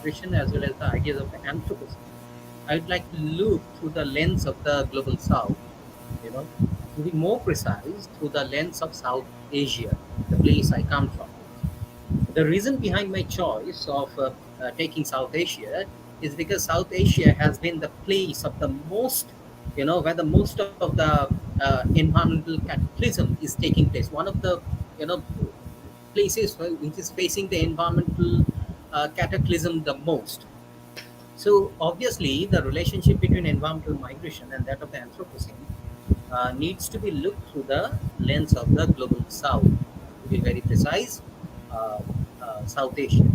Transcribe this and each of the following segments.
migration as well as the ideas of the Anthropocene, I would like to look through the lens of the global south, you know, to be more precise, through the lens of South Asia, the place I come from. The reason behind my choice of taking South Asia is because South Asia has been the place of the most, where the most of the environmental cataclysm is taking place. One of the, you know, places which is facing the environmental cataclysm the most. So obviously, the relationship between environmental migration and that of the Anthropocene needs to be looked through the lens of the global south, to be very precise, uh, South Asia.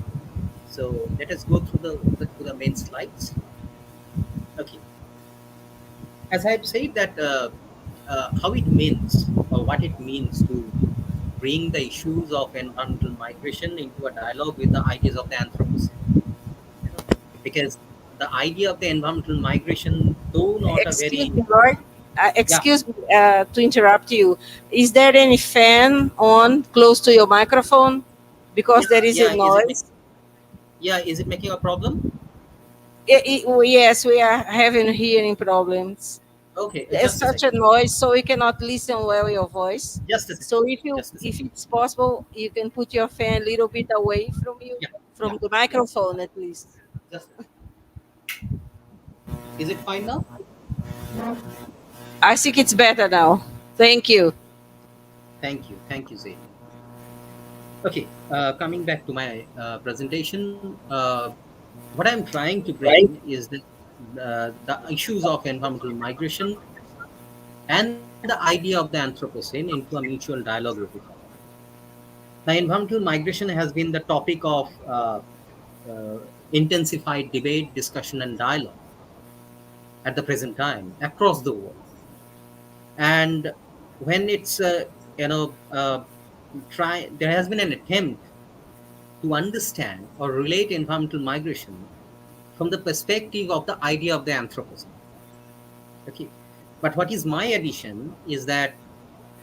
So let us go through the main slides. Okay, as I've said that how it means or what it means to bring the issues of environmental migration into a dialogue with the ideas of the Anthropocene. You know, because the idea of the environmental migration, though not a Excuse very me, Lord. yeah Excuse me to interrupt you. Is there any fan on close to your microphone? Because there is a yeah noise. is it making a problem? Yes, we are having hearing problems. Okay, There's just a such a second. noise, so we cannot listen well your voice. Just a second. So Just a if second. it's possible, you can put your fan a little bit away from you, Yeah, yeah, from the yeah. microphone at least. Just is it fine now? I think it's better now. Thank you. Thank you, Zaid. Okay, coming back to my presentation, what I'm trying to bring is the issues of environmental migration and the idea of the Anthropocene into a mutual dialogue with each other. The environmental migration has been the topic of intensified debate, discussion, and dialogue at the present time across the world. And when it's there has been an attempt to understand or relate environmental migration from the perspective of the idea of the Anthropocene. Okay. But what is my addition is that,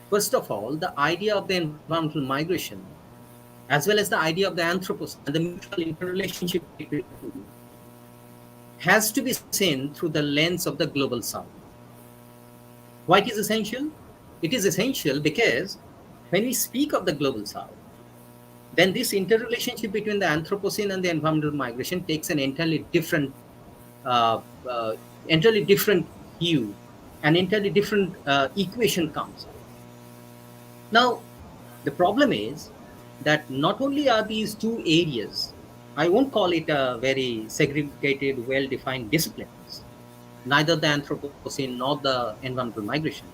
first of all, the idea of the environmental migration, as well as the idea of the Anthropocene and the mutual interrelationship between the two, has to be seen through the lens of the global south. Why it is essential? It is essential because when we speak of the global south, then this interrelationship between the Anthropocene and the environmental migration takes an uh, uh, entirely different hue, an entirely different equation comes up. Now, the problem is that not only are these two areas, I won't call it a very segregated, well-defined disciplines, neither the Anthropocene nor the environmental migration.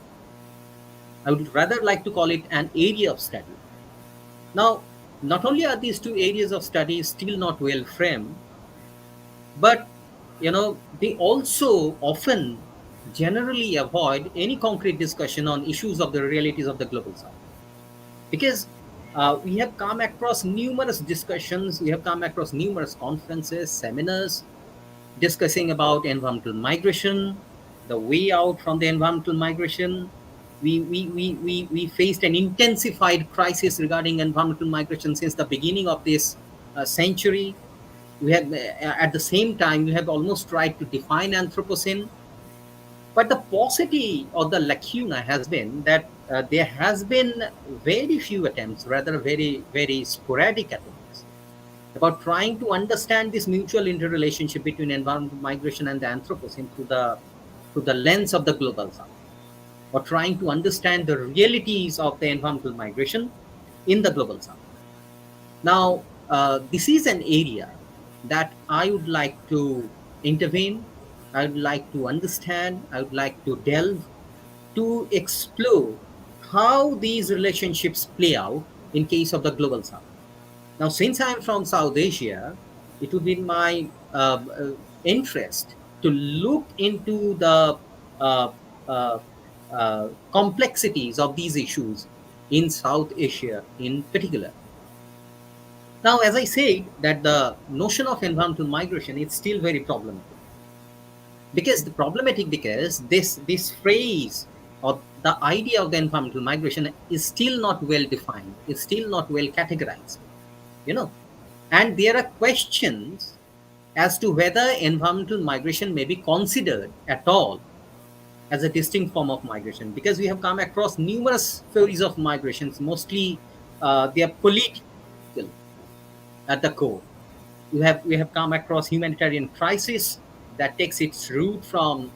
I would rather like to call it an area of study. Now, not only are these two areas of study still not well framed, but they also often generally avoid any concrete discussion on issues of the realities of the global south, because we have come across numerous discussions, we have come across numerous conferences, seminars discussing about environmental migration, the way out from the environmental migration. We faced an intensified crisis regarding environmental migration since the beginning of this century. We have, at the same time, we have almost tried to define Anthropocene, but the paucity or the lacuna has been that there has been very few attempts, rather very sporadic attempts, about trying to understand this mutual interrelationship between environmental migration and the Anthropocene through the lens of the global south, or trying to understand the realities of the environmental migration in the global south. Now, this is an area that I would like to intervene, I would like to understand, I would like to delve, to explore how these relationships play out in case of the global south. Now, since I'm from South Asia, it would be my interest to look into the uh, uh, complexities of these issues in South Asia in particular. Now, as I said, that the notion of environmental migration is still very problematic, because this phrase or the idea of the environmental migration is still not well defined, is still not well categorized, you know, and there are questions as to whether environmental migration may be considered at all as a distinct form of migration, because we have come across numerous theories of migrations. Mostly they are political at the core. We have come across humanitarian crisis that takes its root from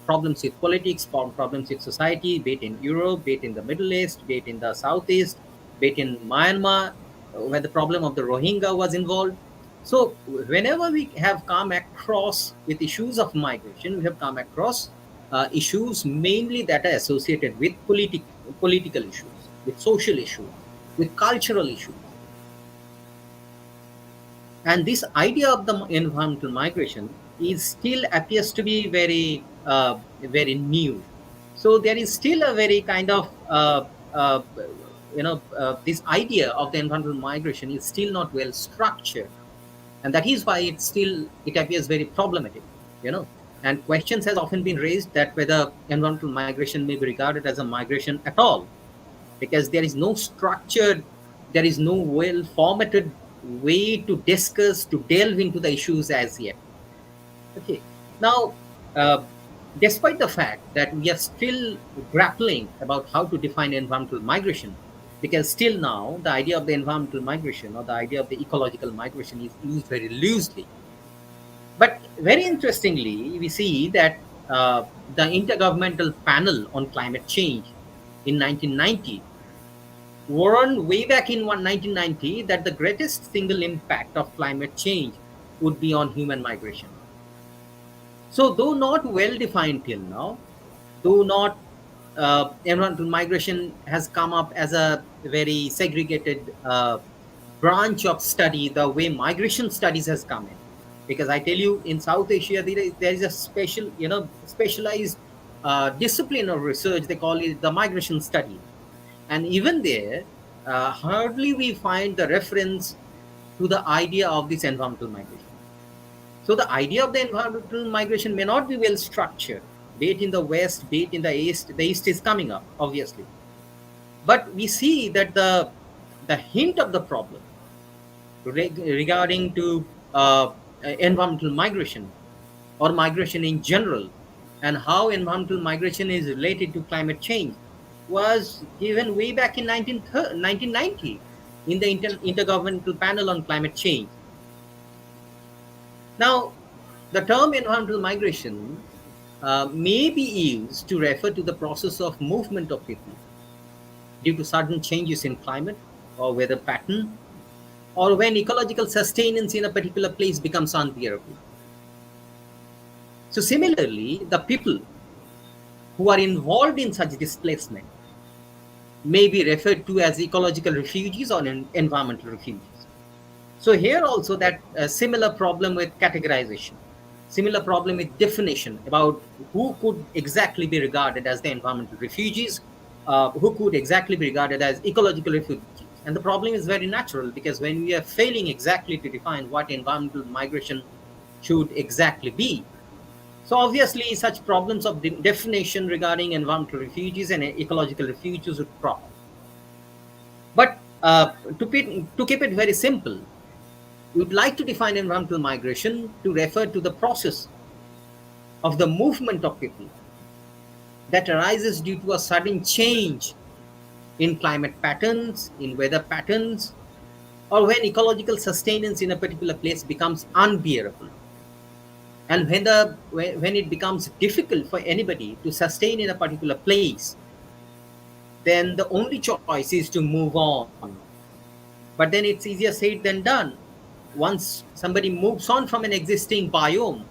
problems with politics, from problems with society, be it in Europe, be it in the Middle East, be it in the Southeast, be it in Myanmar, where the problem of the Rohingya was involved. So whenever we have come across with issues of migration, we have come across issues mainly that are associated with political issues, with social issues, with cultural issues. And this idea of the environmental migration is still appears to be very new. So there is still a very kind of this idea of the environmental migration is still not well structured, and that is why it appears very problematic. you know and questions has often been raised that whether environmental migration may be regarded as a migration at all, because there is no structured, there is no well formatted way to discuss, to delve into the issues as yet. Okay. Now, uh, despite the fact that we are still grappling about how to define environmental migration, because still now the idea of the environmental migration or the idea of the ecological migration is used very loosely. But very interestingly, we see that the Intergovernmental Panel on Climate Change in 1990 warned way back in 1990 that the greatest single impact of climate change would be on human migration. So, though not well defined till now, though not environmental migration has come up as a very segregated branch of study, the way migration studies has come in. Because I tell you, in South Asia, there is a specialized discipline of research. They call it the migration study, and even there, hardly we find the reference to the idea of this environmental migration. So the idea of the environmental migration may not be well structured, be it in the West, be it in the East. The East is coming up, obviously. But we see that the hint of the problem regarding to environmental migration or migration in general, and how environmental migration is related to climate change, was given way back in 1990 in the Intergovernmental Panel on Climate Change. Now, the term environmental migration may be used to refer to the process of movement of people due to sudden changes in climate or weather pattern, or when ecological sustenance in a particular place becomes unbearable. So, similarly, the people who are involved in such displacement may be referred to as ecological refugees or environmental refugees. So here also that similar problem with categorization, similar problem with definition about who could exactly be regarded as the environmental refugees, who could exactly be regarded as ecological refugees. And the problem is very natural, because when we are failing exactly to define what environmental migration should exactly be, so obviously such problems of definition regarding environmental refugees and ecological refugees would crop up. But to keep it very simple, we would like to define environmental migration to refer to the process of the movement of people that arises due to a sudden change in climate patterns, in weather patterns, or when ecological sustenance in a particular place becomes unbearable. And when it becomes difficult for anybody to sustain in a particular place, then the only choice is to move on. But then it's easier said than done. Once somebody moves on from an existing biome,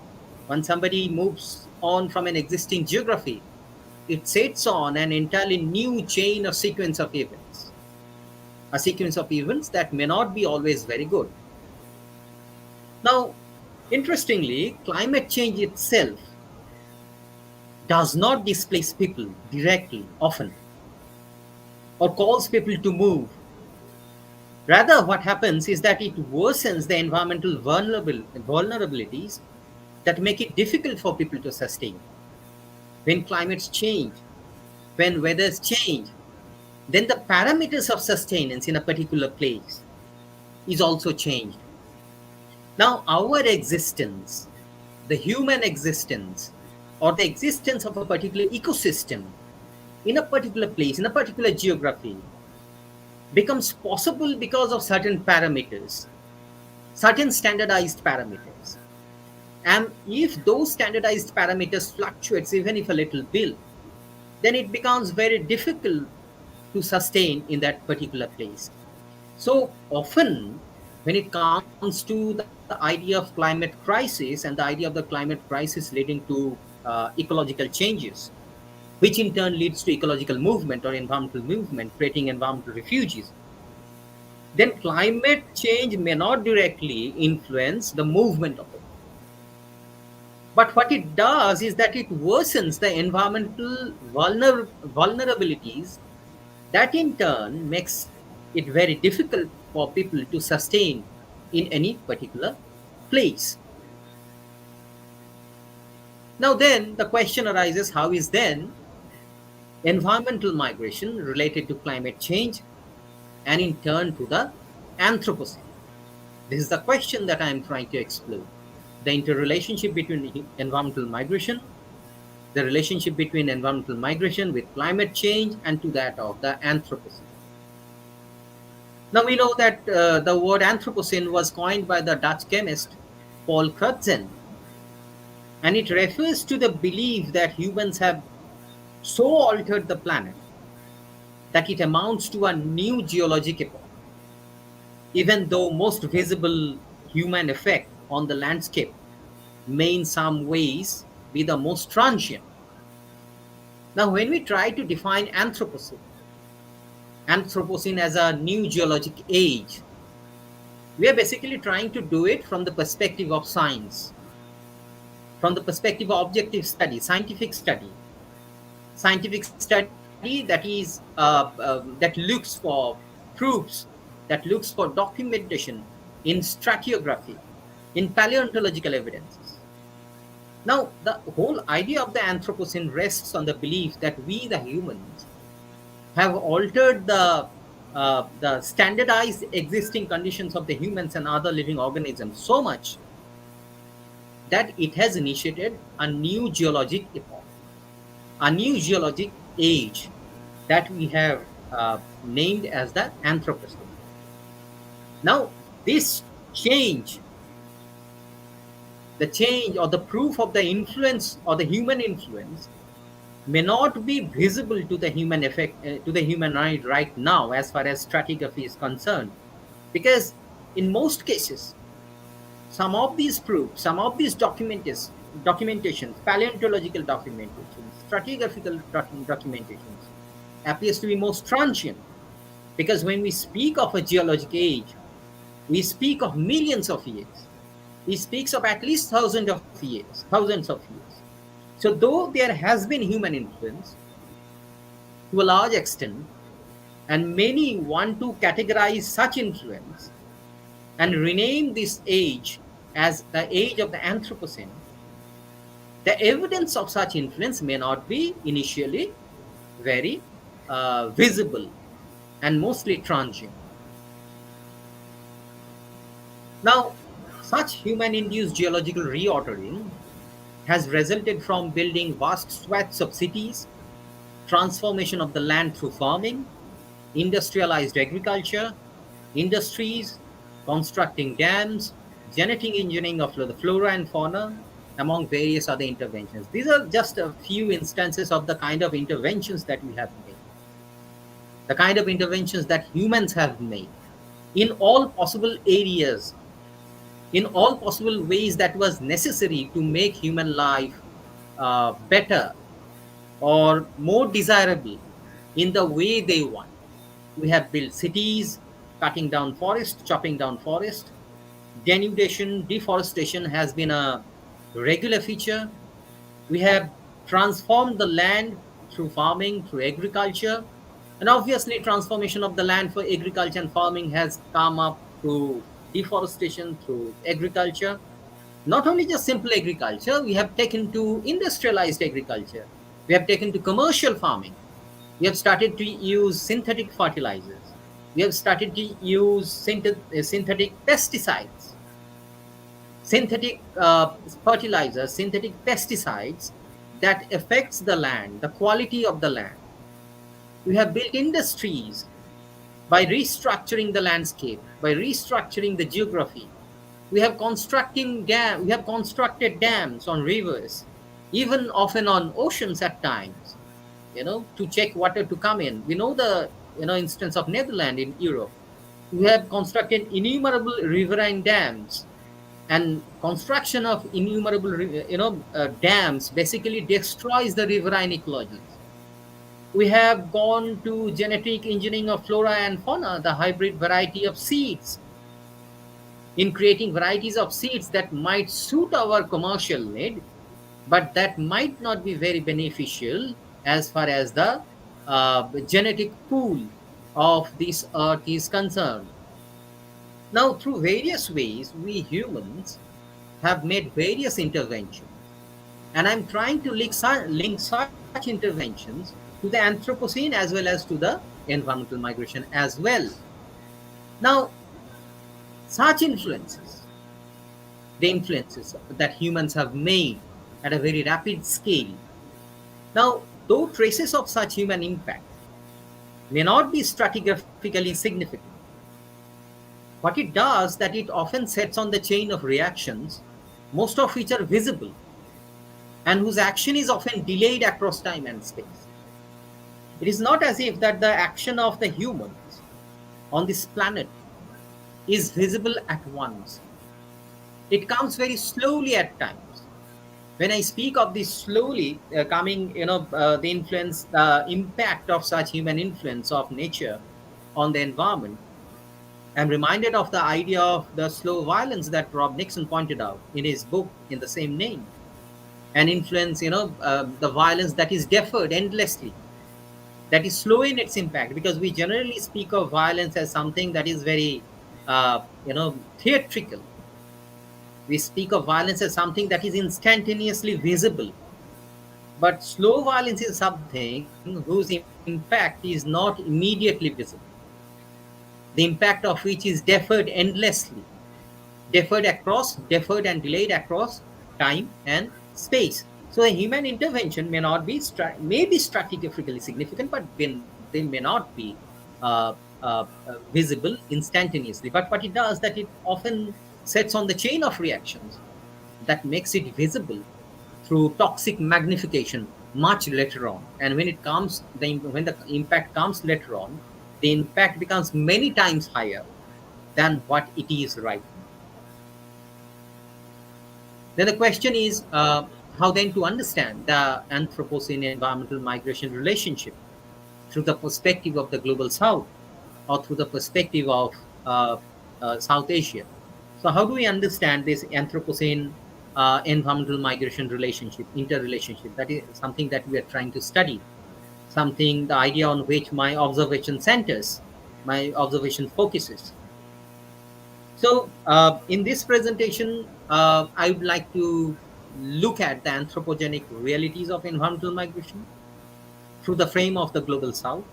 once somebody moves on from an existing geography, it sets on an entirely new chain or sequence of events. A sequence of events that may not be always very good. Now, interestingly, climate change itself does not displace people directly, often, or calls people to move. Rather, what happens is that it worsens the environmental vulnerabilities that make it difficult for people to sustain. When climates change, when weathers change, then the parameters of sustenance in a particular place is also changed. Now, our existence, the human existence, or the existence of a particular ecosystem in a particular place, in a particular geography, becomes possible because of certain parameters, certain standardized parameters. And if those standardized parameters fluctuates even if a little bit, then it becomes very difficult to sustain in that particular place. So often, when it comes to the idea of climate crisis and the idea of the climate crisis leading to ecological changes, which in turn leads to ecological movement or environmental movement, creating environmental refugees, then climate change may not directly influence the movement of it. But what it does is that it worsens the environmental vulnerabilities that in turn makes it very difficult for people to sustain in any particular place. Now, then the question arises, how is then environmental migration related to climate change and in turn to the Anthropocene? This is the question that I am trying to explore. The interrelationship between environmental migration, the relationship between environmental migration with climate change, and to that of the Anthropocene. Now we know that the word Anthropocene was coined by the Dutch chemist Paul Crutzen, and it refers to the belief that humans have so altered the planet that it amounts to a new geologic epoch, even though most visible human effect on the landscape may in some ways be the most transient. Now, when we try to define Anthropocene as a new geologic age, we are basically trying to do it from the perspective of science, from the perspective of objective study, scientific study that looks for proofs, that looks for documentation in stratigraphy, in paleontological evidences. Now, the whole idea of the Anthropocene rests on the belief that we, the humans, have altered the standardized existing conditions of the humans and other living organisms so much that it has initiated a new geologic epoch, a new geologic age that we have named as the Anthropocene. Now, this change, the change or the proof of the influence or the human influence may not be visible to the human effect to the human eye right now as far as stratigraphy is concerned, because in most cases some of these proofs, some of these documentations, paleontological documentations, stratigraphical documentations appears to be most transient, because when we speak of a geologic age, we speak of millions of years, we speak of at least thousands of years. So though there has been human influence to a large extent, and many want to categorize such influence and rename this age as the age of the Anthropocene, the evidence of such influence may not be initially very visible and mostly transient. Now, such human-induced geological reordering has resulted from building vast swaths of cities, transformation of the land through farming, industrialized agriculture, industries, constructing dams, genetic engineering of the flora and fauna, among various other interventions. These are just a few instances of the kind of interventions that we have made, the kind of interventions that humans have made in all possible areas, in all possible ways that was necessary to make human life better or more desirable in the way they want. We have built cities, cutting down forest, chopping down forest. Denudation, deforestation has been a regular feature. We have transformed the land through farming, through agriculture. And obviously, transformation of the land for agriculture and farming has come up through deforestation, through agriculture. Not only just simple agriculture, we have taken to industrialized agriculture. We have taken to commercial farming. We have started to use synthetic fertilizers. We have started to use synthetic pesticides. synthetic fertilizers, synthetic pesticides that affects the land, the quality of the land. We have built industries by restructuring the landscape, by restructuring the geography. We have constructed dams on rivers, even often on oceans at times, to check water to come in. We know the instance of Netherlands in Europe. We have constructed innumerable riverine dams, and construction of innumerable dams basically destroys the riverine ecologies. We have gone to genetic engineering of flora and fauna, the hybrid variety of seeds, in creating varieties of seeds that might suit our commercial need, but that might not be very beneficial as far as the genetic pool of this earth is concerned. Now, through various ways, we humans have made various interventions, and I'm trying to link such interventions to the Anthropocene as well as to the environmental migration as well. Now, such influences, the influences that humans have made at a very rapid scale. Now, though traces of such human impact may not be stratigraphically significant, what it does that it often sets on the chain of reactions, most of which are visible and whose action is often delayed across time and space. It is not as if that the action of the humans on this planet is visible at once. It comes very slowly at times. When I speak of this slowly coming, the influence, the impact of such human influence of nature on the environment, I'm reminded of the idea of the slow violence that Rob Nixon pointed out in his book in the same name. An influence, the violence that is deferred endlessly, that is slow in its impact, because we generally speak of violence as something that is very, theatrical. We speak of violence as something that is instantaneously visible. But slow violence is something whose impact is not immediately visible, the impact of which is deferred endlessly, deferred and delayed across time and space. So a human intervention may be stratigraphically significant, but they may not be visible instantaneously. But what it does that it often sets on the chain of reactions that makes it visible through toxic magnification much later on. And when when the impact comes later on, the impact becomes many times higher than what it is right now. Then the question is, how then to understand the Anthropocene environmental migration relationship through the perspective of the global South, or through the perspective of South Asia. So how do we understand this Anthropocene environmental migration relationship, interrelationship? That is something that we are trying to study, something, the idea on which my observation centers, my observation focuses. So in this presentation, I would like to look at the anthropogenic realities of environmental migration through the frame of the global South,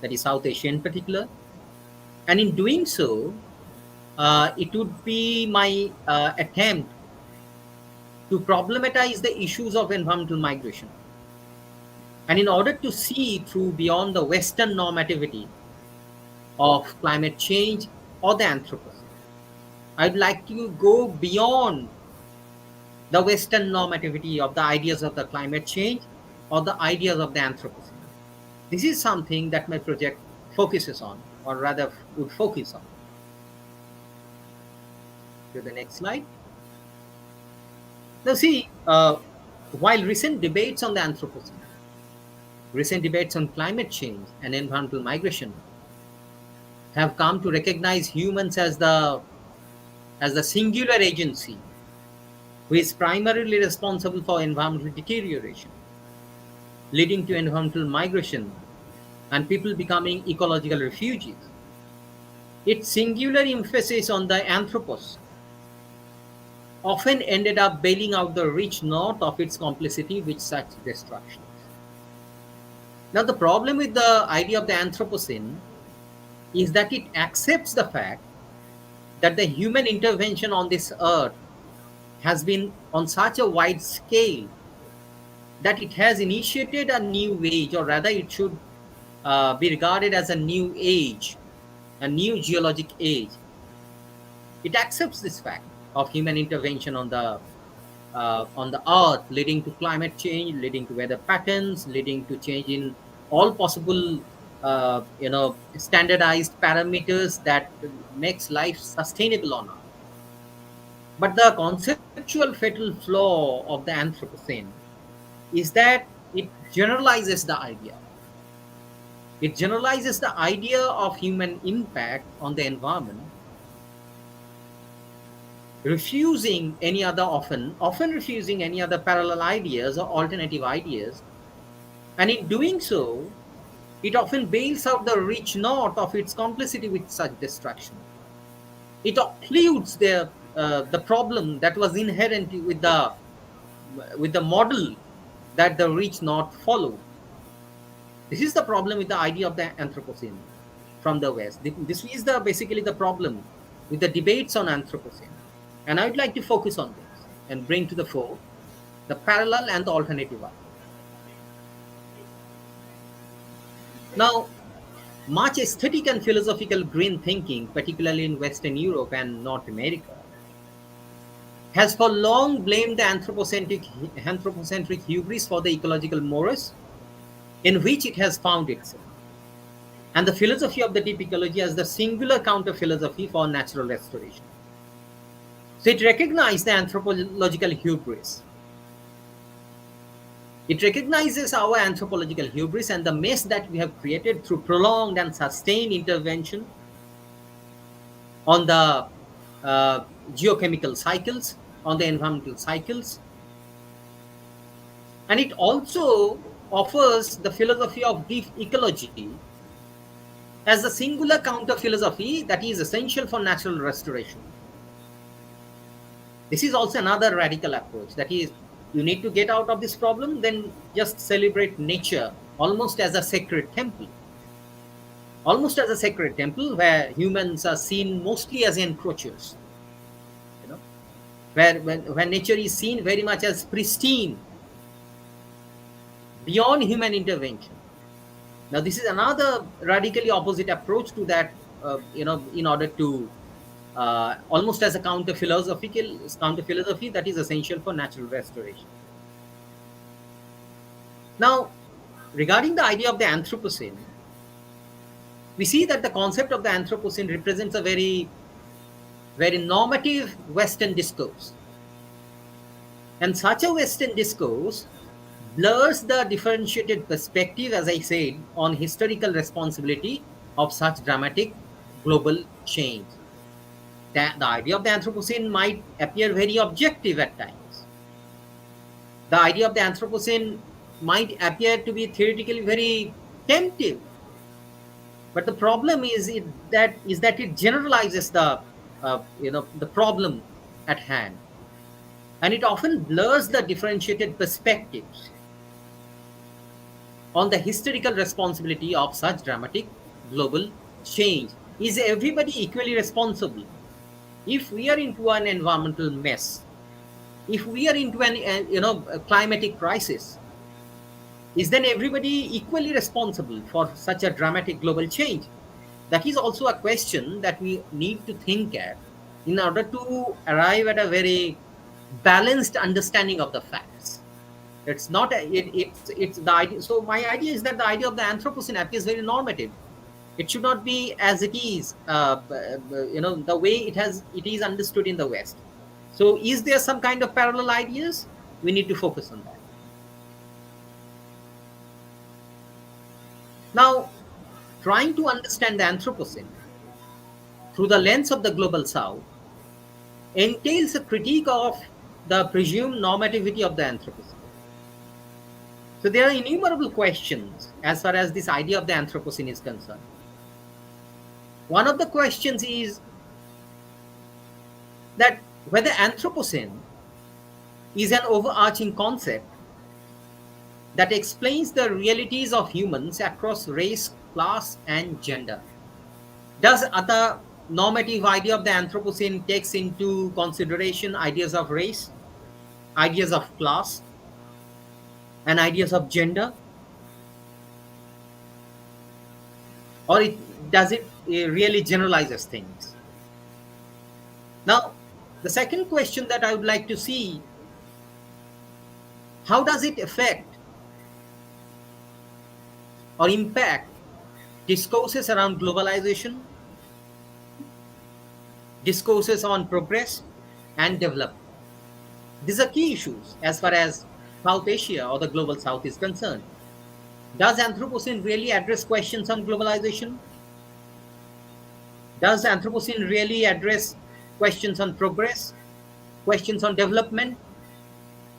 that is South Asia in particular. And in doing so, it would be my attempt to problematize the issues of environmental migration. And in order to see through beyond the Western normativity of climate change or the Anthropocene, I'd like to go beyond the Western normativity of the ideas of the climate change or the ideas of the Anthropocene. This is something that my project focuses on, or rather would focus on. To the next slide. Now see, while recent debates on the Anthropocene, recent debates on climate change and environmental migration have come to recognize humans as the singular agency who is primarily responsible for environmental deterioration, leading to environmental migration and people becoming ecological refugees. Its singular emphasis on the anthropos often ended up bailing out the rich north of its complicity with such destructions. Now, the problem with the idea of the Anthropocene is that it accepts the fact that the human intervention on this earth has been on such a wide scale that it has initiated a new age, or rather, it should be regarded as a new age, a new geologic age. It accepts this fact of human intervention on the earth, leading to climate change, leading to weather patterns, leading to change in all possible standardized parameters that makes life sustainable on earth. But the conceptual fatal flaw of the Anthropocene is that it generalizes the idea. It generalizes the idea of human impact on the environment, refusing any other often refusing any other parallel ideas or alternative ideas. And in doing so, it often bails out the rich north of its complicity with such destruction. It occludes the problem that was inherent with the model that the rich north followed. This is the problem with the idea of the Anthropocene from the West. This is basically the problem with the debates on Anthropocene. And I would like to focus on this and bring to the fore the parallel and the alternative ideas. Now, much aesthetic and philosophical green thinking, particularly in Western Europe and North America, has for long blamed the anthropocentric hubris for the ecological morass in which it has found itself, and the philosophy of the deep ecology as the singular counter philosophy for natural restoration. So it recognized the anthropological hubris. It recognizes our anthropological hubris and the mess that we have created through prolonged and sustained intervention on the geochemical cycles, on the environmental cycles. And it also offers the philosophy of deep ecology as a singular counter philosophy that is essential for natural restoration. This is also another radical approach, that is, you need to get out of this problem, then just celebrate nature almost as a sacred temple. Almost as a sacred temple where humans are seen mostly as encroachers. Where nature is seen very much as pristine, beyond human intervention. Now, this is another radically opposite approach to that, in order to almost as a counter philosophy that is essential for natural restoration. Now, regarding the idea of the Anthropocene, we see that the concept of the Anthropocene represents a very, very normative Western discourse. And such a Western discourse blurs the differentiated perspective, as I said, on historical responsibility of such dramatic global change. The idea of the Anthropocene might appear very objective at times. The idea of the Anthropocene might appear to be theoretically very tempting. But the problem is that it generalizes the problem at hand, and it often blurs the differentiated perspectives on the historical responsibility of such dramatic global change. Is everybody equally responsible? If we are into an environmental mess, if we are into a climatic crisis, is then everybody equally responsible for such a dramatic global change? That is also a question that we need to think at in order to arrive at a very balanced understanding of the facts. It's not it's the idea. So my idea is that the idea of the Anthropocene appears very normative. It should not be as it is, the way it is understood in the West. So is there some kind of parallel ideas? We need to focus on that. Now, trying to understand the Anthropocene through the lens of the global South entails a critique of the presumed normativity of the Anthropocene. So there are innumerable questions as far as this idea of the Anthropocene is concerned. One of the questions is that whether Anthropocene is an overarching concept that explains the realities of humans across race, class, and gender. Does other normative idea of the Anthropocene takes into consideration ideas of race, ideas of class, and ideas of gender? Or does it really generalizes things? Now, the second question that I would like to see, how does it affect or impact discourses around globalization, discourses on progress and development? These are key issues as far as South Asia or the global South is concerned. Does Anthropocene really address questions on globalization? Does Anthropocene really address questions on progress, questions on development?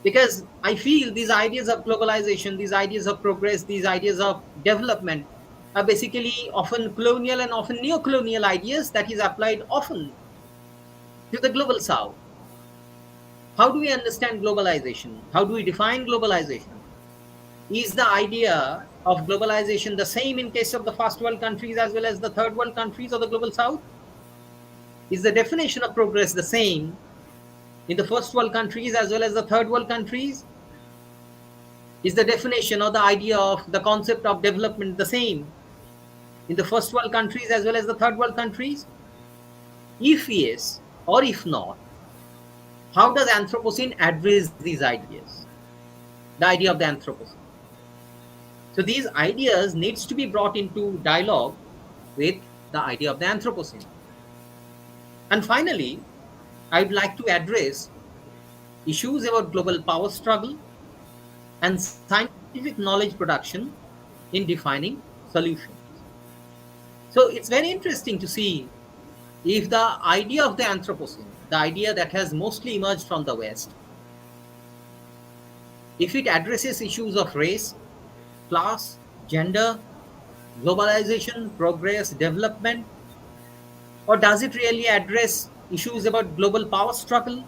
Because I feel these ideas of globalization, these ideas of progress, these ideas of development are basically often colonial and often neo-colonial ideas that is applied often to the global South. How do we understand globalization? How do we define globalization? Is the idea of globalization the same in case of the first world countries as well as the third world countries or the global South? Is the definition of progress the same in the first world countries as well as the third world countries? Is the definition or the idea of the concept of development the same in the first world countries as well as the third world countries? If yes, or if not, how does Anthropocene address these ideas? The idea of the Anthropocene. So these ideas needs to be brought into dialogue with the idea of the Anthropocene. And finally, I would like to address issues about global power struggle and scientific knowledge production in defining solutions. So it's very interesting to see if the idea of the Anthropocene, the idea that has mostly emerged from the West, if it addresses issues of race, class, gender, globalization, progress, development, or does it really address issues about global power struggle,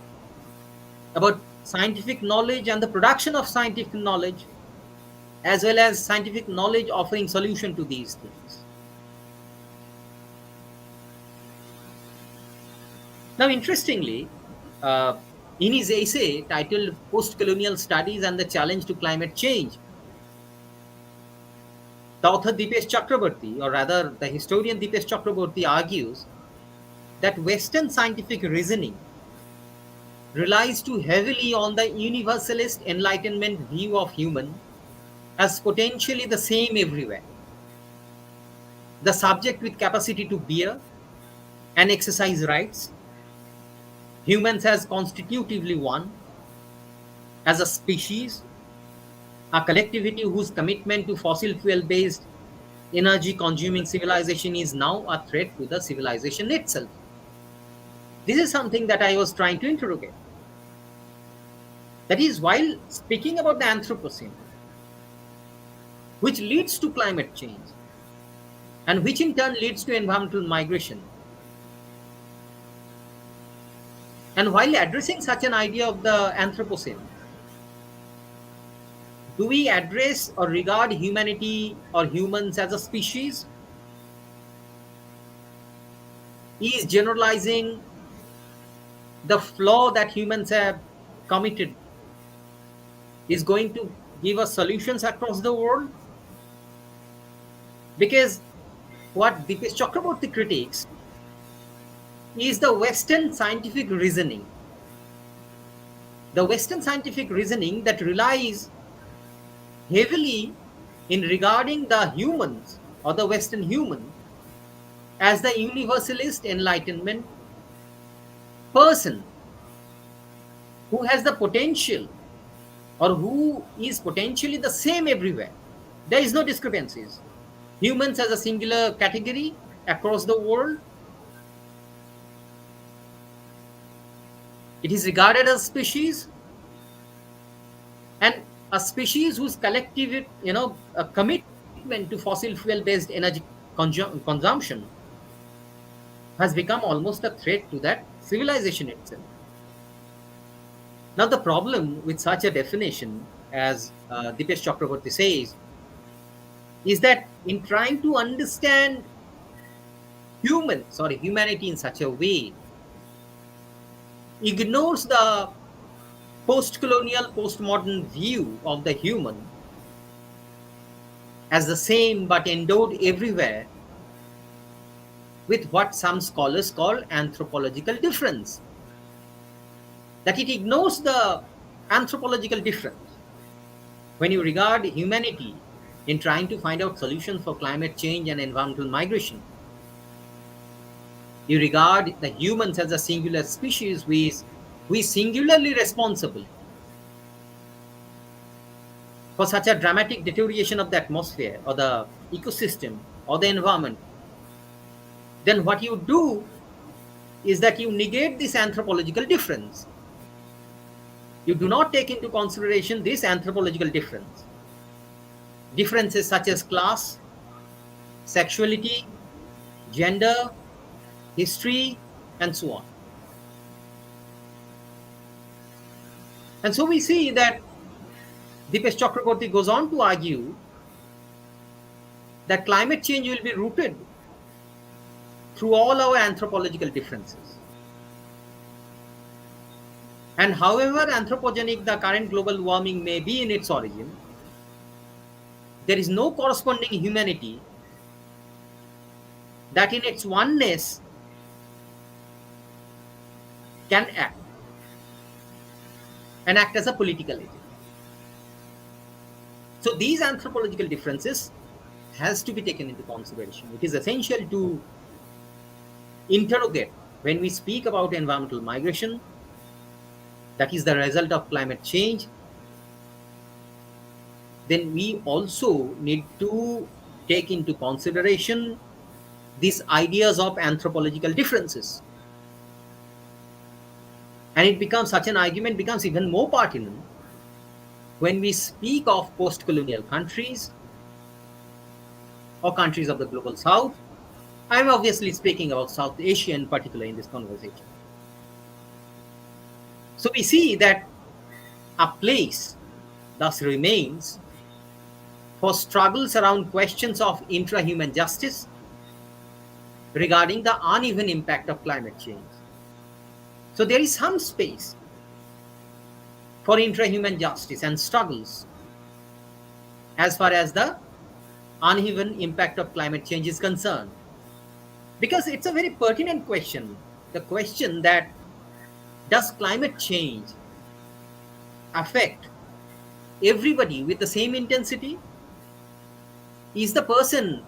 about scientific knowledge and the production of scientific knowledge, as well as scientific knowledge offering solution to these things? Now, interestingly, in his essay titled Post-Colonial Studies and the Challenge to Climate Change, the author Dipesh Chakraborty, or rather the historian Dipesh Chakraborty, argues that Western scientific reasoning relies too heavily on the universalist enlightenment view of human as potentially the same everywhere, the subject with capacity to bear and exercise rights, humans as constitutively one, as a species, a collectivity whose commitment to fossil fuel-based energy-consuming civilization is now a threat to the civilization itself. This is something that I was trying to interrogate. That is, while speaking about the Anthropocene, which leads to climate change, and which in turn leads to environmental migration, and while addressing such an idea of the Anthropocene, do we address or regard humanity or humans as a species? Is generalizing the flaw that humans have committed is going to give us solutions across the world? Because what Dipesh Chakraborty critiques is the Western scientific reasoning. The Western scientific reasoning that relies heavily in regarding the humans or the Western human as the universalist enlightenment person who has the potential or who is potentially the same everywhere. There is no discrepancies. Humans as a singular category across the world. It is regarded as species, and a species whose collective, a commitment to fossil fuel-based energy consumption has become almost a threat to that civilization itself. Now, the problem with such a definition, as Dipesh Chakraborty says, is that in trying to understand humanity in such a way ignores the post-colonial, postmodern view of the human as the same but endowed everywhere with what some scholars call anthropological difference. That it ignores the anthropological difference. When you regard humanity in trying to find out solutions for climate change and environmental migration, you regard the humans as a singular species who is singularly responsible for such a dramatic deterioration of the atmosphere or the ecosystem or the environment, then what you do is that you negate this anthropological difference. You do not take into consideration this anthropological difference. Differences such as class, sexuality, gender, history, and so on. And so we see that Dipesh Chakraborty goes on to argue that climate change will be rooted through all our anthropological differences. And however anthropogenic the current global warming may be in its origin, there is no corresponding humanity that in its oneness can act and act as a political agent. So these anthropological differences has to be taken into consideration. It is essential to interrogate when we speak about environmental migration, that is the result of climate change, then we also need to take into consideration these ideas of anthropological differences. And it becomes such an argument becomes even more pertinent when we speak of post-colonial countries or countries of the global south. I'm obviously speaking about South Asia in particular in this conversation. So we see that a place thus remains for struggles around questions of intra-human justice regarding the uneven impact of climate change. So there is some space for intra-human justice and struggles as far as the uneven impact of climate change is concerned. Because it's a very pertinent question. The question that does climate change affect everybody with the same intensity? Is the person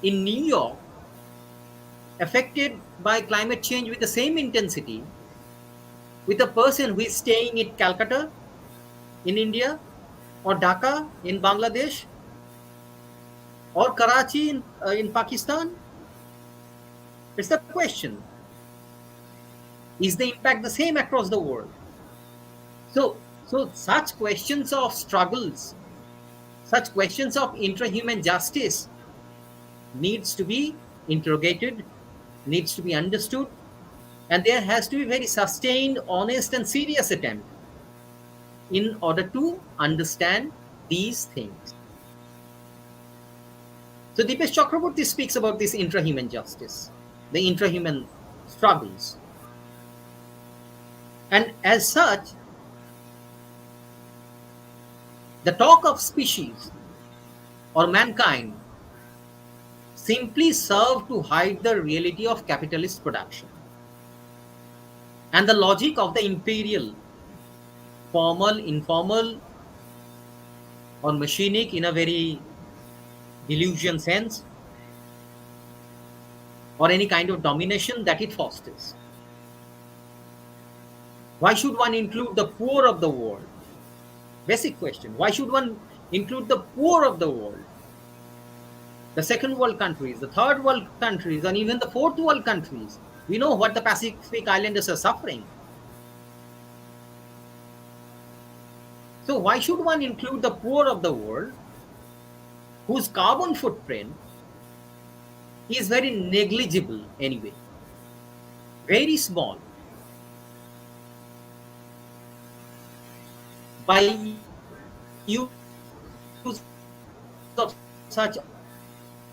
in New York affected by climate change with the same intensity with a person who is staying in Calcutta in India, or Dhaka in Bangladesh, or Karachi in Pakistan? It's the question. Is the impact the same across the world? So such questions of struggles, such questions of intra-human justice needs to be interrogated, needs to be understood, and there has to be very sustained, honest, and serious attempt in order to understand these things. So Dipesh Chakraborty speaks about this intra-human justice, the intra-human struggles. And as such, the talk of species or mankind simply serve to hide the reality of capitalist production and the logic of the imperial, formal, informal, or machinic in a very delusion sense, or any kind of domination that it fosters. Why should one include the poor of the world? Basic question. Why should one include the poor of the world? The second world countries, the third world countries, and even the fourth world countries. We know what the Pacific Islanders are suffering. So why should one include the poor of the world, whose carbon footprint is very negligible anyway, very small? By use of such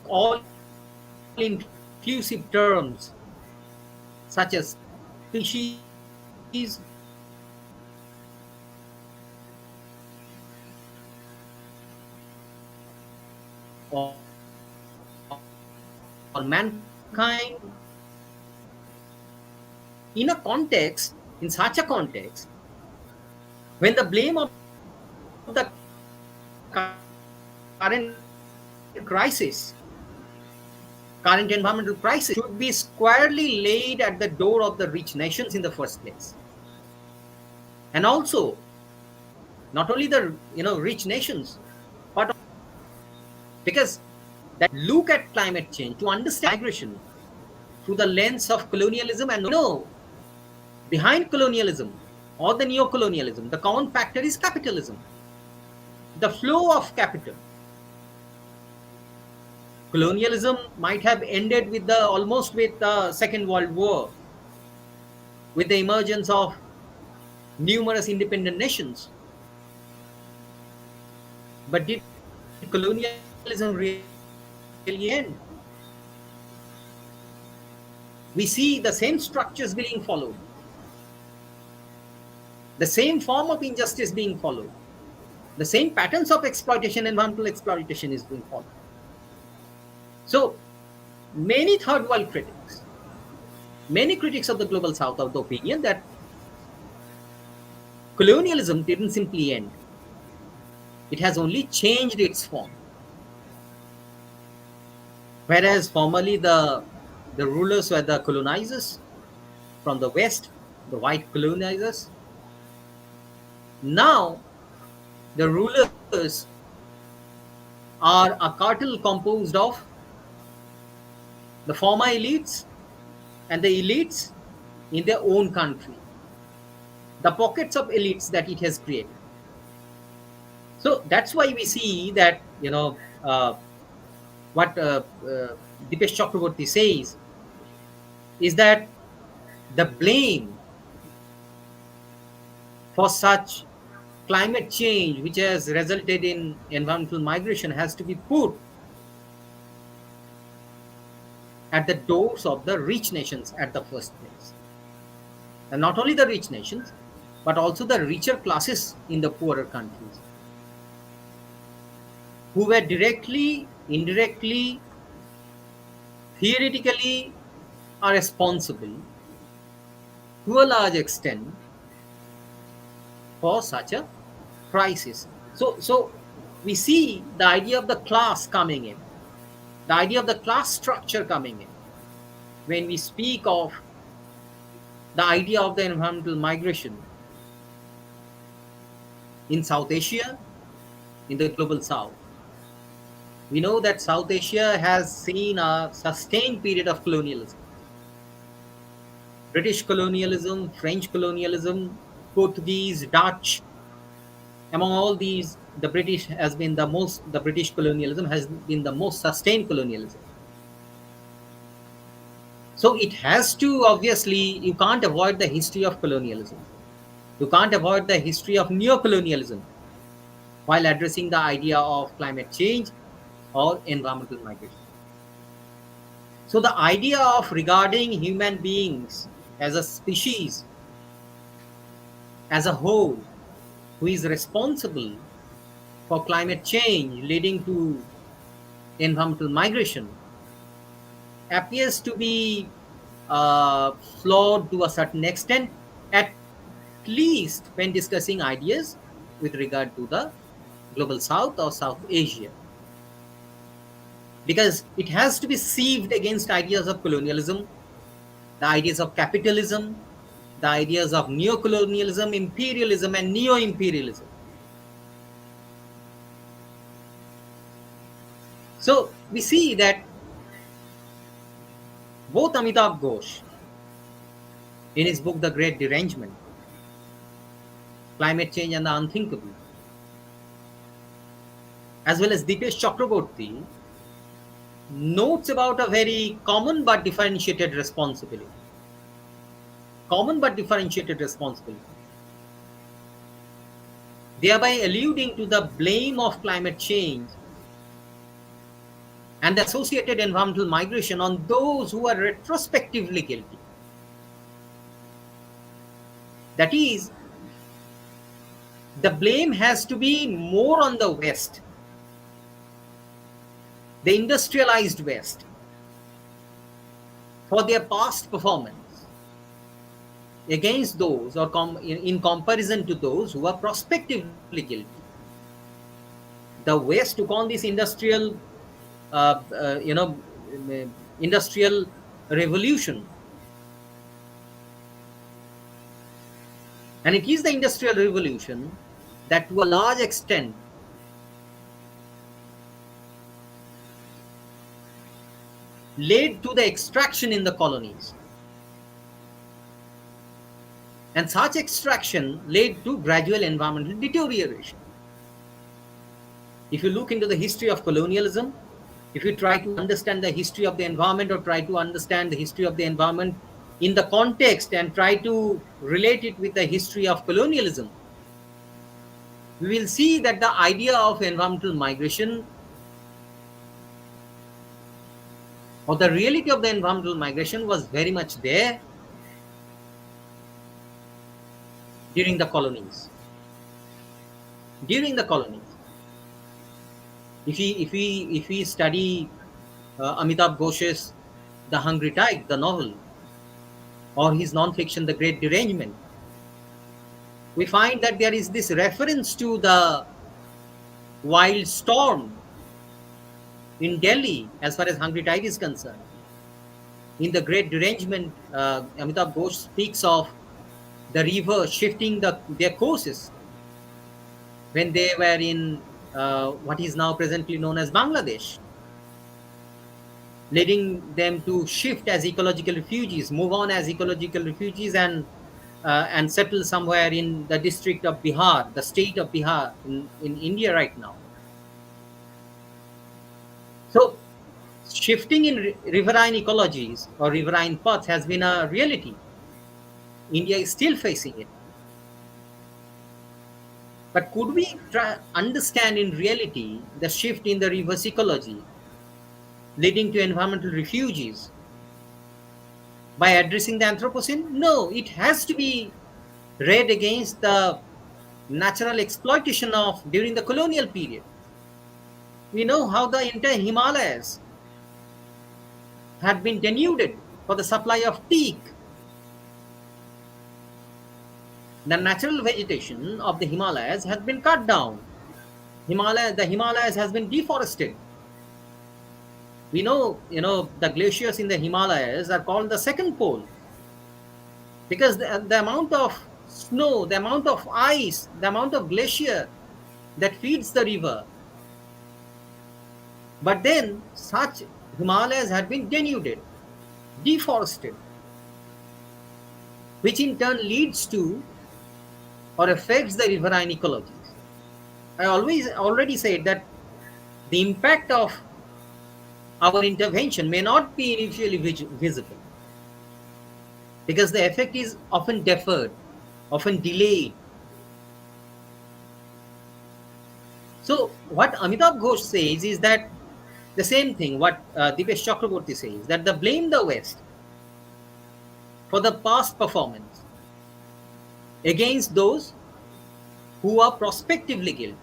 all-inclusive inclusive terms such as species, or, or mankind, in a context, in such a context, when the blame of the current crisis, current environmental crisis, should be squarely laid at the door of the rich nations in the first place. And also, not only the rich nations, but because that look at climate change to understand migration through the lens of colonialism, and behind colonialism or the neo-colonialism, the common factor is capitalism, the flow of capital. Colonialism might have ended with almost with the Second World War, with the emergence of numerous independent nations. But did colonialism really end? We see the same structures being followed, the same form of injustice being followed, the same patterns of exploitation, environmental exploitation is being followed. So many third world critics, many critics of the global south are of the opinion that colonialism didn't simply end. It has only changed its form. Whereas formerly the rulers were the colonizers from the West, the white colonizers. Now the rulers are a cartel composed of the former elites and the elites in their own country, the pockets of elites that it has created. So that's why we see that what Dipesh Chakraborty says is that the blame for such climate change, which has resulted in environmental migration, has to be put at the doors of the rich nations at the first place. And not only the rich nations, but also the richer classes in the poorer countries, who were directly, indirectly, theoretically are responsible to a large extent for such a crisis. So we see the idea of the class coming in, the idea of the class structure coming in when we speak of the idea of the environmental migration in South Asia, in the global south. We know that South Asia has seen a sustained period of colonialism. British colonialism, French colonialism, Portuguese, Dutch. Among all these, the British colonialism has been the most sustained colonialism. So it has to, obviously, you can't avoid the history of colonialism. You can't avoid the history of neo-colonialism while addressing the idea of climate change or environmental migration. So the idea of regarding human beings as a species, as a whole, who is responsible for climate change leading to environmental migration, appears to be flawed to a certain extent, at least when discussing ideas with regard to the global south or South Asia. Because it has to be sieved against ideas of colonialism, the ideas of capitalism, the ideas of neo-colonialism, imperialism, and neo-imperialism. So we see that both Amitav Ghosh, in his book The Great Derangement, Climate Change and the Unthinkable, as well as Dipesh Chakraborty, notes about a very common but differentiated responsibility. Common but differentiated responsibility. Thereby alluding to the blame of climate change and the associated environmental migration on those who are retrospectively guilty. That is, the blame has to be more on the West, the industrialized West, for their past performance against those, or in comparison to those who are prospectively guilty. The West took on this industrial, industrial revolution. And it is the industrial revolution that to a large extent led to the extraction in the colonies. And such extraction led to gradual environmental deterioration. If you look into the history of colonialism, if you try to understand the history of the environment, or try to understand the history of the environment in the context and try to relate it with the history of colonialism, we will see that the idea of environmental migration, or the reality of the environmental migration, was very much there during the colonies. During the colonies, if we study Amitabh Ghosh's The Hungry Tide, the novel, or his non-fiction The Great Derangement, we find that there is this reference to the wild storm in Delhi as far as Hungry Tide is concerned. In The Great Derangement, Amitabh Ghosh speaks of the river shifting their courses when they were in what is now presently known as Bangladesh, leading them to shift as ecological refugees, move on as ecological refugees, and settle somewhere in the district of Bihar, the state of Bihar in India right now. So, shifting in riverine ecologies or riverine paths has been a reality. India is still facing it. But could we understand in reality the shift in the reverse ecology leading to environmental refugees by addressing the Anthropocene? No, it has to be read against the natural exploitation of during the colonial period. We know how the entire Himalayas had been denuded for the supply of teak. The natural vegetation of the Himalayas has been cut down. The Himalayas has been deforested. We know, the glaciers in the Himalayas are called the second pole, because the amount of snow, the amount of ice, the amount of glacier that feeds the river. But then such Himalayas had been denuded, deforested, which in turn leads to or affects the riverine ecologies. I already said that the impact of our intervention may not be initially visible, because the effect is often deferred, often delayed. So what Amitabh Ghosh says is that the same thing what Dipesh Chakraborty says, that the blame the West for the past performance against those who are prospectively guilty.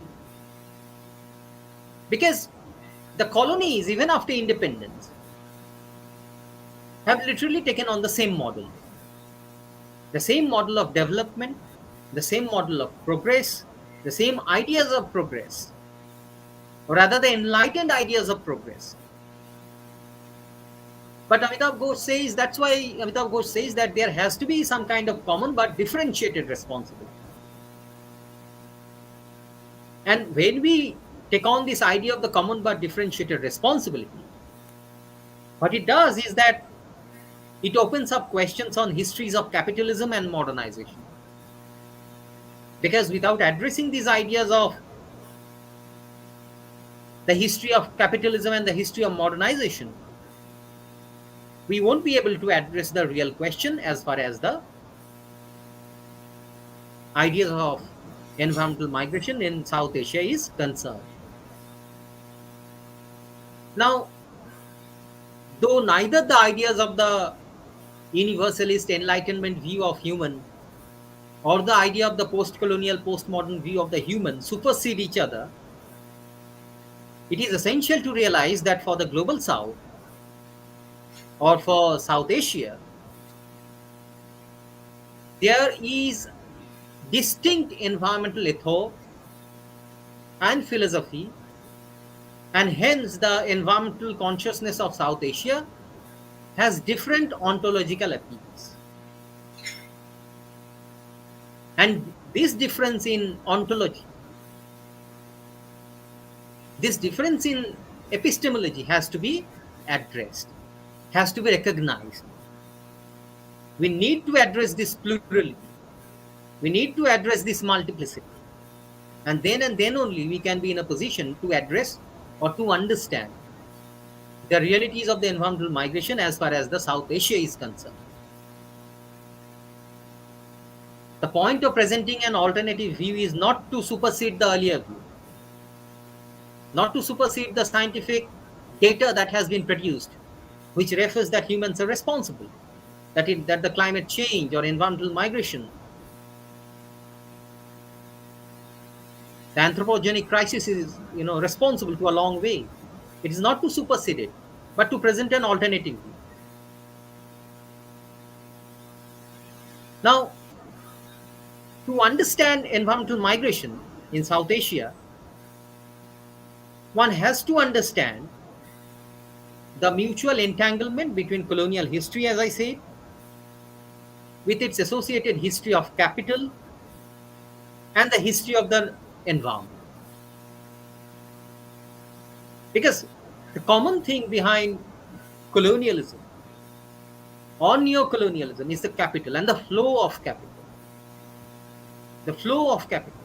Because the colonies, even after independence, have literally taken on the same model. The same model of development, the same model of progress, the same ideas of progress, or rather the enlightened ideas of progress. But Amitabh Ghosh says, that's why Amitabh Ghosh says that there has to be some kind of common but differentiated responsibility. And when we take on this idea of the common but differentiated responsibility, what it does is that it opens up questions on histories of capitalism and modernization. Because without addressing these ideas of the history of capitalism and the history of modernization, we won't be able to address the real question as far as the ideas of environmental migration in South Asia is concerned. Now, Though neither the ideas of the universalist enlightenment view of human or the idea of the post-colonial, postmodern view of the human supersede each other, it is essential to realize that for the global south or for South Asia, there is distinct environmental ethos and philosophy, and hence the environmental consciousness of South Asia has different ontological appeals. And this difference in ontology, this difference in epistemology has to be addressed, has to be recognized. We need to address this plurality. We need to address this multiplicity. And then only we can be in a position to address or to understand the realities of the environmental migration as far as the South Asia is concerned. The point of presenting an alternative view is not to supersede the earlier view, not to supersede the scientific data that has been produced, which refers that humans are responsible, that the climate change or environmental migration, the anthropogenic crisis is responsible to a long way. It is not to supersede it, but to present an alternative view. Now, to understand environmental migration in South Asia, one has to understand the mutual entanglement between colonial history, as I said, with its associated history of capital and the history of the environment. Because the common thing behind colonialism or neocolonialism is the capital and the flow of capital. The flow of capital.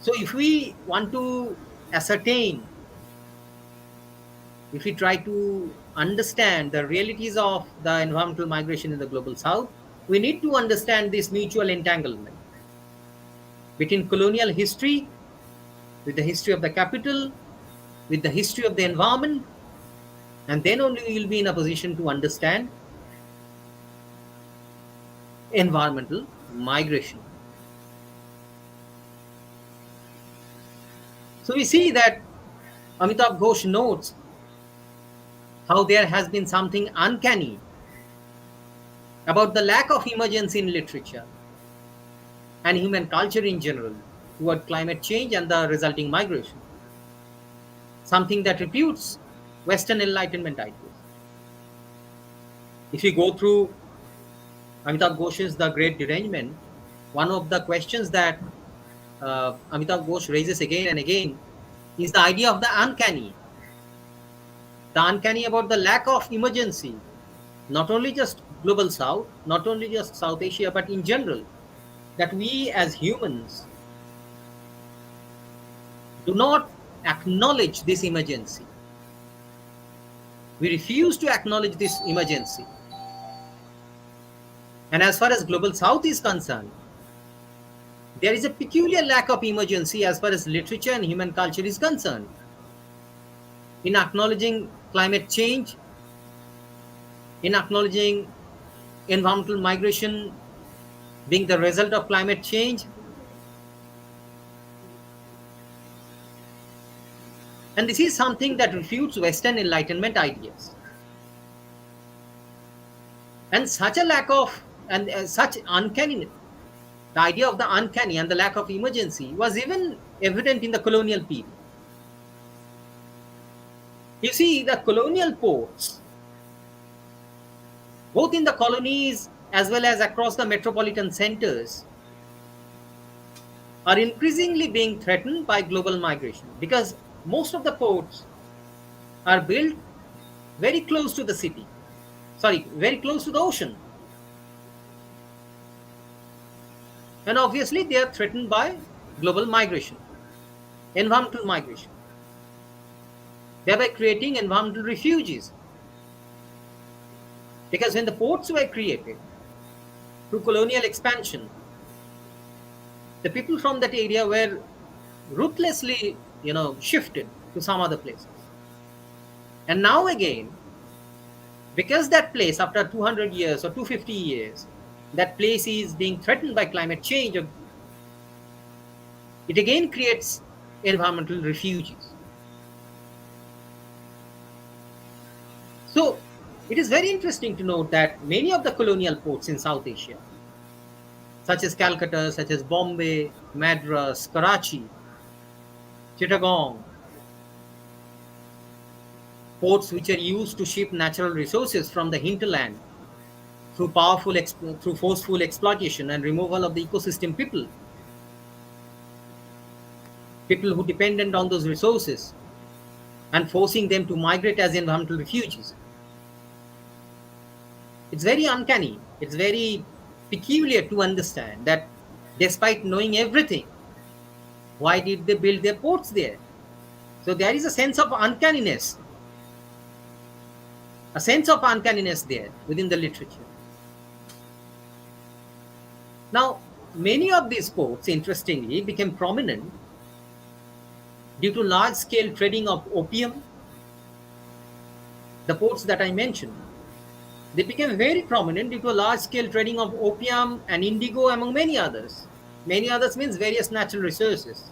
So if we want to ascertain, if we try to understand the realities of the environmental migration in the global south, we need to understand this mutual entanglement between colonial history, with the history of the capital, with the history of the environment, and then only we will be in a position to understand environmental migration. So we see that Amitav Ghosh notes how there has been something uncanny about the lack of emergence in literature and human culture in general toward climate change and the resulting migration, something that refutes Western Enlightenment ideas. If you go through Amitav Ghosh's The Great Derangement, one of the questions that Amitav Ghosh raises again and again is the idea of the uncanny about the lack of emergency, not only just global south, not only just South Asia, but in general, that we as humans do not acknowledge this emergency. We refuse to acknowledge this emergency. And as far as global south is concerned, there is a peculiar lack of emergency as far as literature and human culture is concerned. In acknowledging climate change, in acknowledging environmental migration being the result of climate change, and this is something that refutes Western Enlightenment ideas. And such a lack of, and such uncanny, the idea of the uncanny and the lack of emergency was even evident in the colonial period. You see, the colonial ports, both in the colonies as well as across the metropolitan centers, are increasingly being threatened by global migration because most of the ports are built very close to the city, very close to the ocean. And obviously, they are threatened by global migration, environmental migration, thereby creating environmental refugees. Because when the ports were created through colonial expansion, the people from that area were ruthlessly, shifted to some other places. And now again, because that place, after 200 years or 250 years, that place is being threatened by climate change, it again creates environmental refugees. So it is very interesting to note that many of the colonial ports in South Asia, such as Calcutta, such as Bombay, Madras, Karachi, Chittagong, ports which are used to ship natural resources from the hinterland through through forceful exploitation and removal of the ecosystem people who dependent on those resources, and forcing them to migrate as environmental refugees. It's very uncanny. It's very peculiar to understand that despite knowing everything, why did they build their ports there? So there is a sense of uncanniness there within the literature. Now, many of these ports, interestingly, became prominent due to large-scale trading of opium. The ports that I mentioned, they became very prominent due to large-scale trading of opium and indigo, among many others. Many others means various natural resources,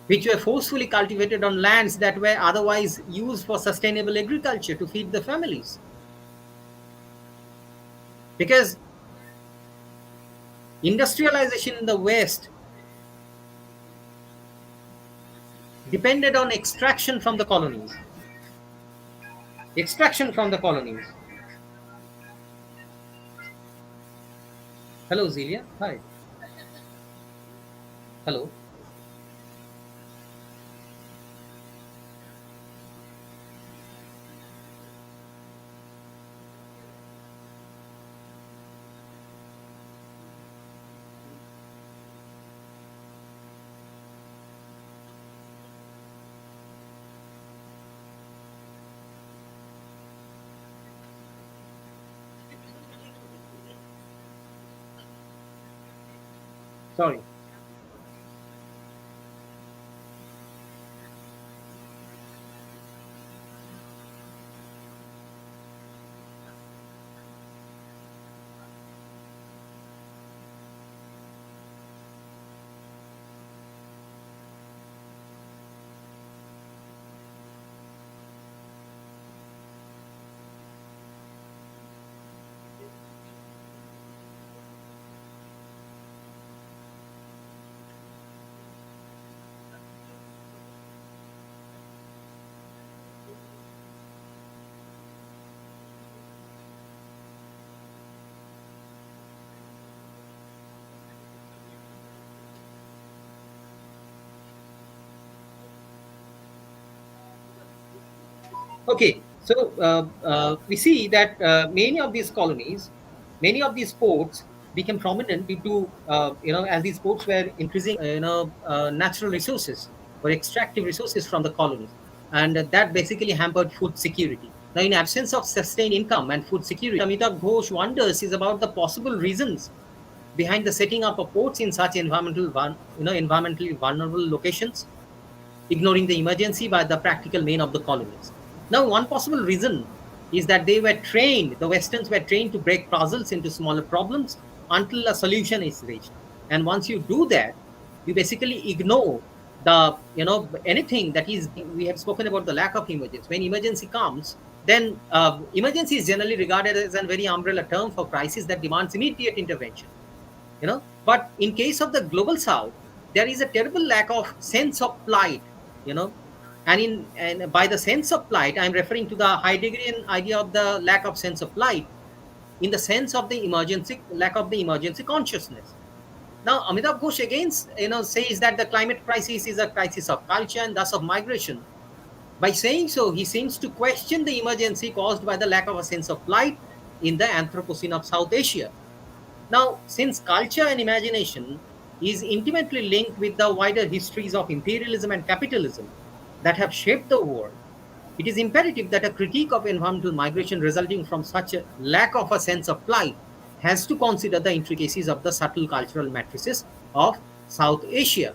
which were forcefully cultivated on lands that were otherwise used for sustainable agriculture to feed the families. Because industrialization in the West depended on extraction from the colonies. Extraction from the colonies. Hello, Zelia. Hi. Hello. Sorry. Okay, so we see that many of these ports became prominent due to as these ports were increasing natural resources or extractive resources from the colonies, and that basically hampered food security. Now, in absence of sustained income and food security, Amitabh Ghosh wonders is about the possible reasons behind the setting up of ports in such environmentally vulnerable locations, ignoring the emergency by the practical men of the colonies. Now, one possible reason is that the Westerns were trained to break puzzles into smaller problems until a solution is reached. And once you do that, you basically ignore anything that is, we have spoken about the lack of emergency. When emergency comes, then emergency is generally regarded as a very umbrella term for crisis that demands immediate intervention. But in case of the global South, there is a terrible lack of sense of plight, you know and by the sense of plight, I'm referring to the Heideggerian idea of the lack of sense of plight, in the sense of the lack of the emergency consciousness. Now, Amitabh Ghosh again says that the climate crisis is a crisis of culture and thus of migration. By saying so, he seems to question the emergency caused by the lack of a sense of plight in the Anthropocene of South Asia. Now, since culture and imagination is intimately linked with the wider histories of imperialism and capitalism that have shaped the world, it is imperative that a critique of environmental migration resulting from such a lack of a sense of plight has to consider the intricacies of the subtle cultural matrices of South Asia.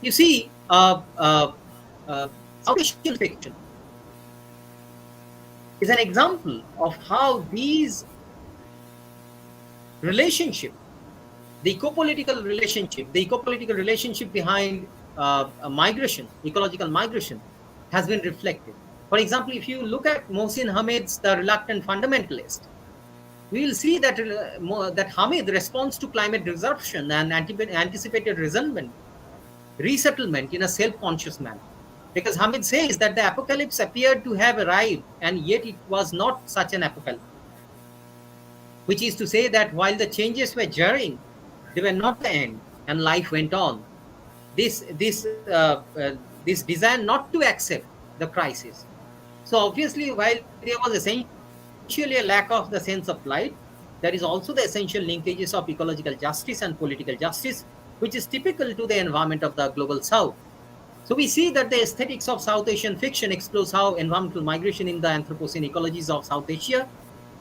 You see, South Asian fiction is an example of how these relationship, the eco-political relationship behind migration, ecological migration, has been reflected. For example, if you look at Mohsin Hamid's The Reluctant Fundamentalist, we will see that that Hamid responds to climate disruption and anticipated resettlement in a self-conscious manner. Because Hamid says that the apocalypse appeared to have arrived, and yet it was not such an apocalypse. Which is to say that while the changes were jarring, they were not the end, and life went on. This desire not to accept the crisis. So obviously, while there was essentially a lack of the sense of plight, there is also the essential linkages of ecological justice and political justice, which is typical to the environment of the global South. So we see that the aesthetics of South Asian fiction explores how environmental migration in the Anthropocene ecologies of South Asia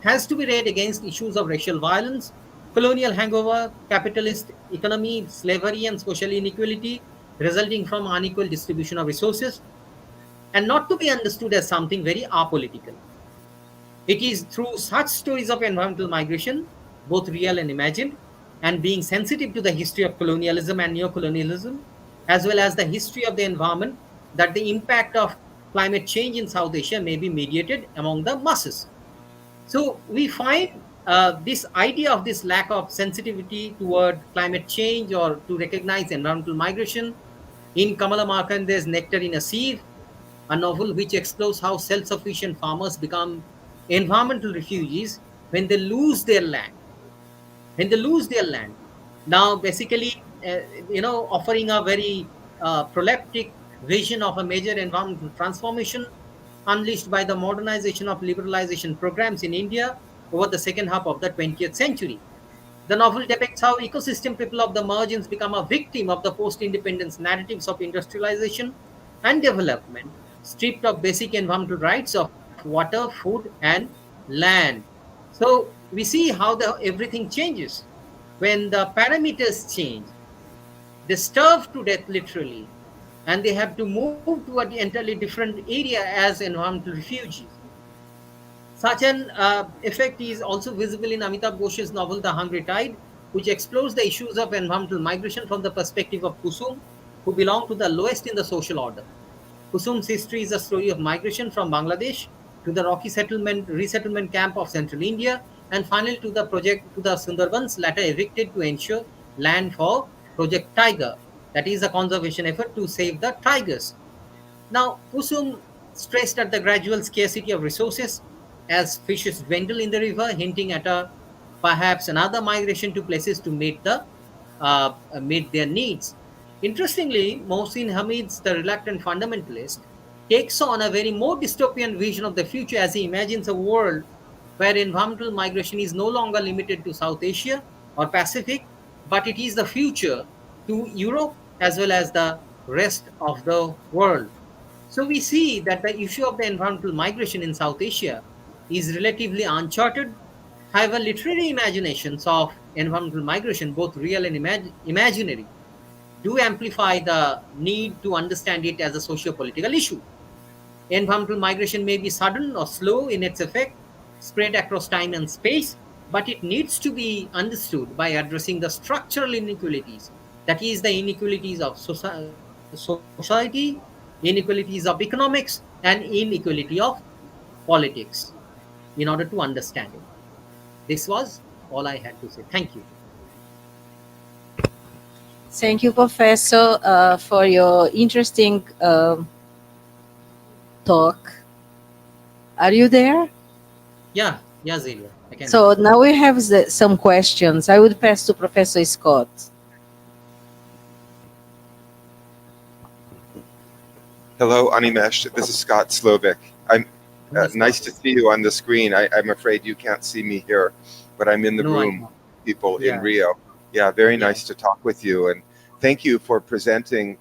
has to be read against issues of racial violence, colonial hangover, capitalist economy, slavery, and social inequality resulting from unequal distribution of resources, and not to be understood as something very apolitical. It is through such stories of environmental migration, both real and imagined, and being sensitive to the history of colonialism and neocolonialism, as well as the history of the environment, that the impact of climate change in South Asia may be mediated among the masses. So we find this idea of this lack of sensitivity toward climate change or to recognize environmental migration in Kamala Markande's Nectar in a Sieve, a novel which explores how self-sufficient farmers become environmental refugees when they lose their land. When they lose their land. Now, basically, offering a very proleptic vision of a major environmental transformation unleashed by the modernization of liberalization programs in India over the second half of the 20th century. The novel depicts how ecosystem people of the margins become a victim of the post-independence narratives of industrialization and development, stripped of basic environmental rights of water, food, and land. So we see how everything changes. When the parameters change, they starve to death literally, and they have to move to an entirely different area as environmental refugees. Such an effect is also visible in Amitabh Ghosh's novel The Hungry Tide, which explores the issues of environmental migration from the perspective of Kusum, who belong to the lowest in the social order. Kusum's history is a story of migration from Bangladesh to the rocky resettlement camp of central India, and finally to the Sundarbans, latter evicted to ensure land for Project Tiger, that is a conservation effort to save the tigers. Now, Kusum stressed at the gradual scarcity of resources as fishes dwindle in the river, hinting at a perhaps another migration to places to meet their needs. Interestingly, Mohsin Hamid's The Reluctant Fundamentalist takes on a very more dystopian vision of the future as he imagines a world where environmental migration is no longer limited to South Asia or Pacific, but it is the future to Europe as well as the rest of the world. So we see that the issue of the environmental migration in South Asia is relatively uncharted. However, literary imaginations of environmental migration, both real and imaginary, do amplify the need to understand it as a socio-political issue. Environmental migration may be sudden or slow in its effect, spread across time and space, but it needs to be understood by addressing the structural inequalities, that is, the inequalities of society, inequalities of economics, and inequality of politics in order to understand it. This was all I had to say. Thank you. Thank you, Professor, for your interesting talk. Are you there? Yeah, Zelia. I can. So now we have some questions. I would pass to Professor Scott. Hello, Animesh. This is Scott Slovic. I'm nice to see you on the screen. I'm afraid you can't see me here, but I'm in the room, people in Rio. Yeah, very nice to talk with you. And thank you for presenting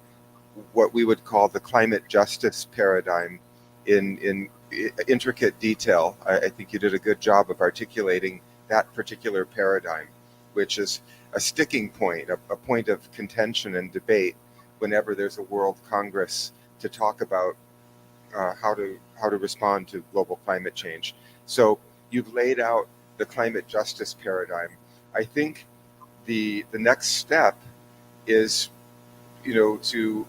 what we would call the climate justice paradigm in intricate detail. I think you did a good job of articulating that particular paradigm, which is a sticking point, a point of contention and debate whenever there's a World Congress to talk about how to respond to global climate change. So you've laid out the climate justice paradigm. I think the next step is, to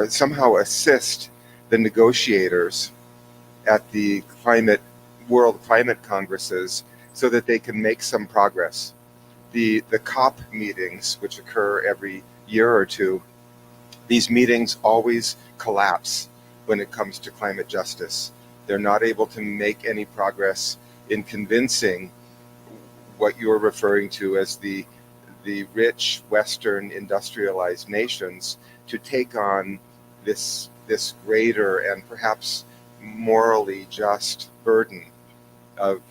somehow assist the negotiators at the World Climate Congresses so that they can make some progress. The COP meetings, which occur every year or two, these meetings always collapse when it comes to climate justice. They're not able to make any progress in convincing what you're referring to as the rich Western industrialized nations to take on this greater and perhaps morally just burden of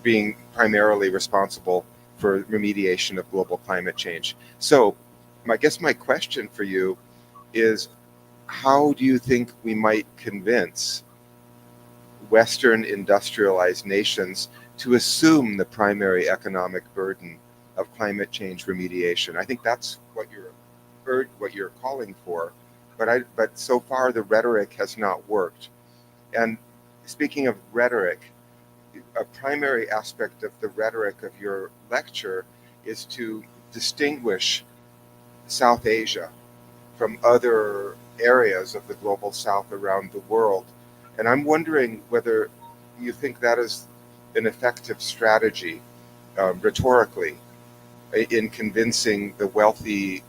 being primarily responsible for remediation of global climate change. So I guess my question for you is, how do you think we might convince Western industrialized nations to assume the primary economic burden of climate change remediation? I think that's what you're calling for, but so far the rhetoric has not worked. And speaking of rhetoric, a primary aspect of the rhetoric of your lecture is to distinguish South Asia from other areas of the global South around the world. And I'm wondering whether you think that is an effective strategy rhetorically in convincing the wealthy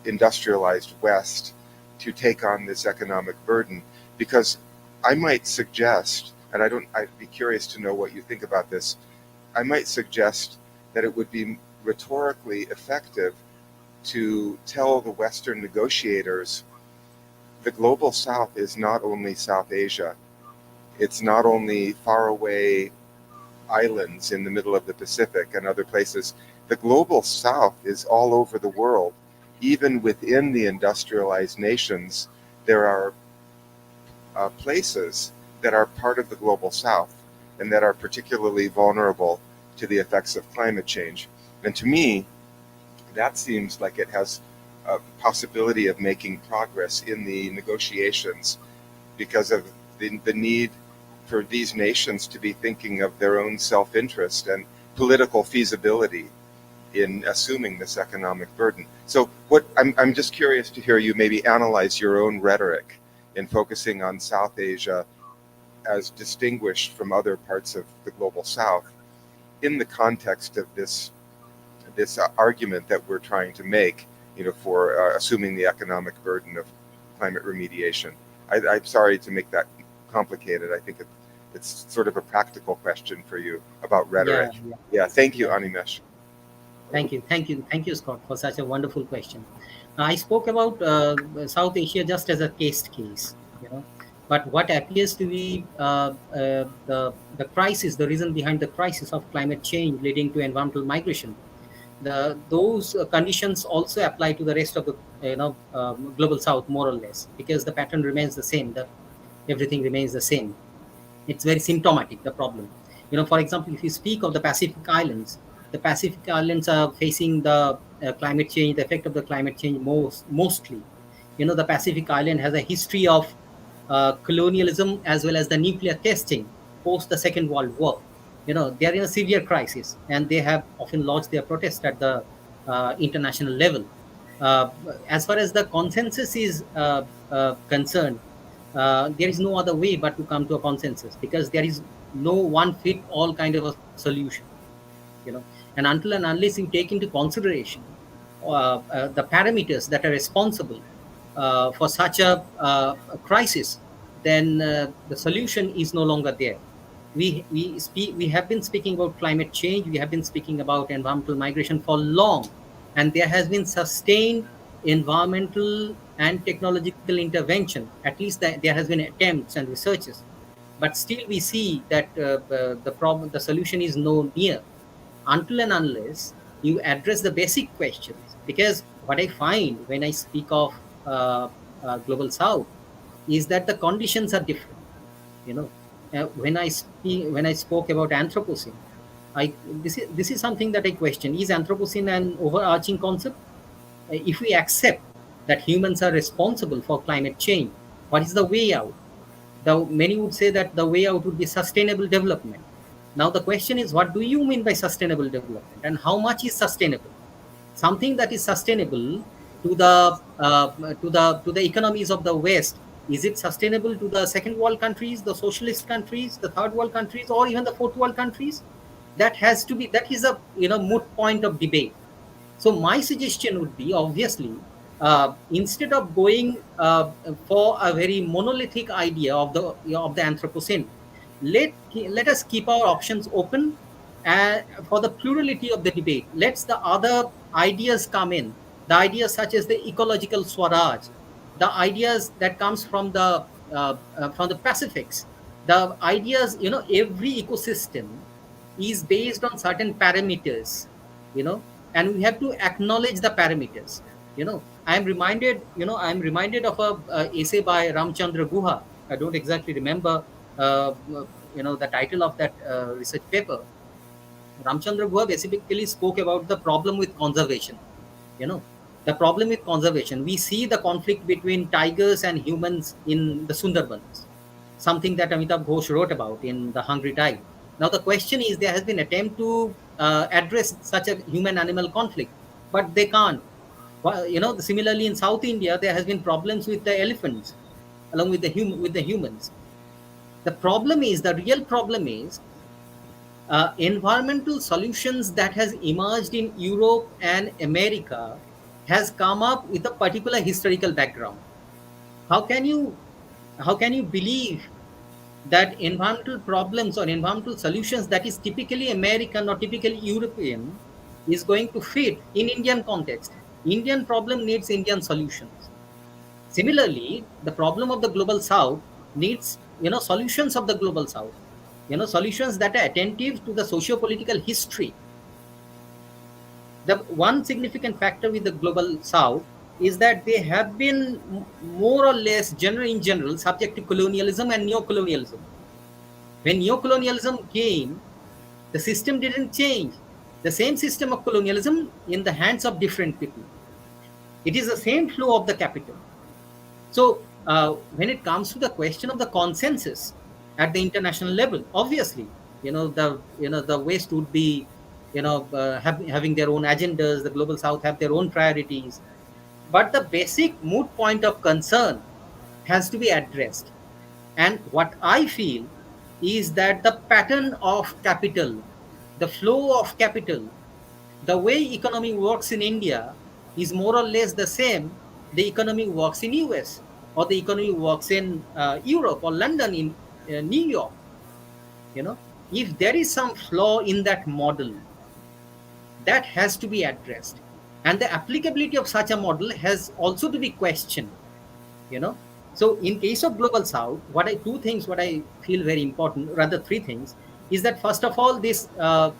industrialized West to take on this economic burden. Because I might suggest, and I'd be curious to know what you think about this, I might suggest that it would be rhetorically effective to tell the Western negotiators the global South is not only South Asia, it's not only faraway islands in the middle of the Pacific and other places. The global South is all over the world. Even within the industrialized nations, there are places that are part of the global South and that are particularly vulnerable to the effects of climate change. And to me, that seems like it has a possibility of making progress in the negotiations because of the need for these nations to be thinking of their own self-interest and political feasibility in assuming this economic burden. So I'm just curious to hear you maybe analyze your own rhetoric in focusing on South Asia as distinguished from other parts of the global South in the context of this argument that we're trying to make, for assuming the economic burden of climate remediation. I'm sorry to make that complicated. I think it's sort of a practical question for you about rhetoric. Yeah. Thank you, Animesh. Thank you, Scott, for such a wonderful question. I spoke about South Asia just as a case, but what appears to be the crisis, the reason behind the crisis of climate change leading to environmental migration, those conditions also apply to the rest of the global South, more or less, because the pattern remains the same. Everything remains the same. It's very symptomatic, the problem. For example, if you speak of the Pacific Islands, the Pacific Islands are facing the climate change, the effect of the climate change mostly. The Pacific Island has a history of colonialism as well as the nuclear testing post the Second World War. They are in a severe crisis, and they have often lodged their protest at the international level. As far as the consensus is concerned, there is no other way but to come to a consensus, because there is no one fit all kind of a solution. And until and unless you take into consideration the parameters that are responsible for such a crisis, then the solution is no longer there. We have been speaking about climate change, we have been speaking about environmental migration for long, and there has been sustained environmental and technological intervention. At least there has been attempts and researches, but still we see that the solution is no near until and unless you address the basic questions. Because what I find when I speak of global South is that the conditions are different. When I spoke about Anthropocene, this is something that I question. Is Anthropocene an overarching concept? If we accept that humans are responsible for climate change. What is the way out? Many would say that the way out would be sustainable development. Now the question is, what do you mean by sustainable development, and how much is sustainable? Something that is sustainable to the economies of the West, is it sustainable to the second world countries, the socialist countries, the third world countries, or even the fourth world countries? That is a moot point of debate. So my suggestion would be, obviously, instead of going for a very monolithic idea of the Anthropocene, let us keep our options open for the plurality of the debate. Let the other ideas come in, the ideas such as the ecological Swaraj, the ideas that comes from the Pacifics, the ideas, every ecosystem is based on certain parameters, and we have to acknowledge the parameters. I'm reminded of a essay by Ramchandra Guha. I don't exactly remember the title of that research paper. Ramchandra Guha basically spoke about the problem with conservation. The problem with conservation. We see the conflict between tigers and humans in the Sundarbans, something that Amitabh Ghosh wrote about in The Hungry Tide. Now the question is, there has been attempt to address such a human-animal conflict, but they can't. Well, similarly in South India, there has been problems with the elephants, along with the humans. The real problem is environmental solutions that has emerged in Europe and America has come up with a particular historical background. How can you believe that environmental problems or environmental solutions that is typically American or typically European is going to fit in Indian context? Indian problem needs Indian solutions. Similarly, the problem of the global South needs solutions of the global South, solutions that are attentive to the socio-political history. The one significant factor with the global South is that they have been more or less in general subject to colonialism and neocolonialism. When neocolonialism came, the system didn't change. The same system of colonialism in the hands of different people. It is the same flow of the capital. So when it comes to the question of the consensus at the international level, obviously, the West would be, having their own agendas. The global South have their own priorities. But the basic moot point of concern has to be addressed. And what I feel is that the pattern of capital, the flow of capital, the way economy works in India is more or less the same the economy works in US, or the economy works in Europe, or London, in New York. If there is some flaw in that model, that has to be addressed, and the applicability of such a model has also to be questioned. So in case of global South, two things what I feel very important, rather three things, is that first of all, this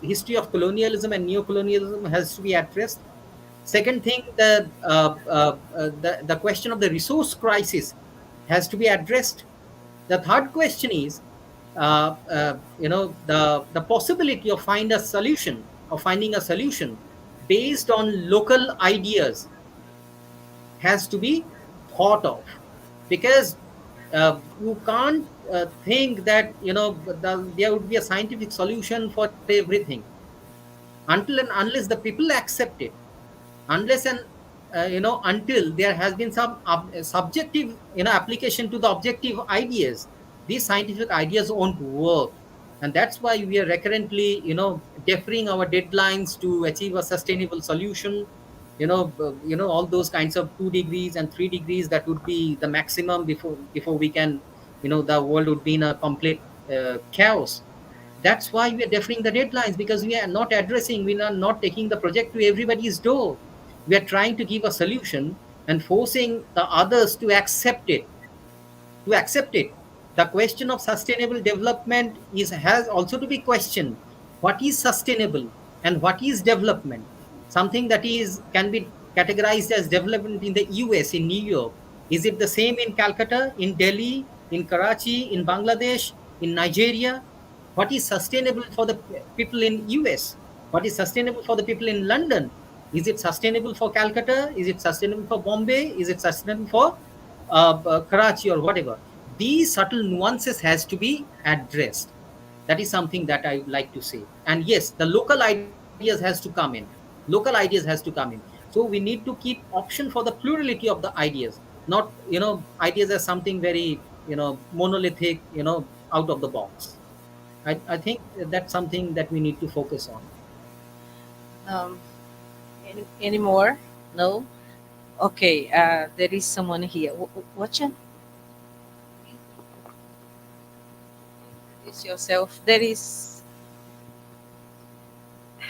history of colonialism and neocolonialism has to be addressed. Second thing, the question of the resource crisis has to be addressed. The third question is the possibility of finding a solution based on local ideas has to be thought of, because you can't think that there would be a scientific solution for everything until and unless the people accept it, unless and until there has been some subjective application to the objective ideas. These scientific ideas won't work, and that's why we are recurrently deferring our deadlines to achieve a sustainable solution. All those kinds of 2 degrees and 3 degrees, that would be the maximum before we can, the world would be in a complete chaos. That's why we are deferring the deadlines, because we are not taking the project to everybody's door. We are trying to give a solution and forcing the others to accept it. The question of sustainable development has also to be questioned. What is sustainable and what is development? Something that can be categorized as development in the US, in New York, is it the same in Calcutta, in Delhi, in Karachi, in Bangladesh, in Nigeria? What is sustainable for the people in US? What is sustainable for the people in London? Is it sustainable for Calcutta? Is it sustainable for Bombay? Is it sustainable for Karachi or whatever? These subtle nuances has to be addressed. That is something that I would like to say. And yes, the local ideas has to come in. Local ideas has to come in. So we need to keep option for the plurality of the ideas, not ideas as something very monolithic, out of the box. I think that's something that we need to focus on. Um, any more? No? Okay, there is someone here. What's your introduce yourself? There is.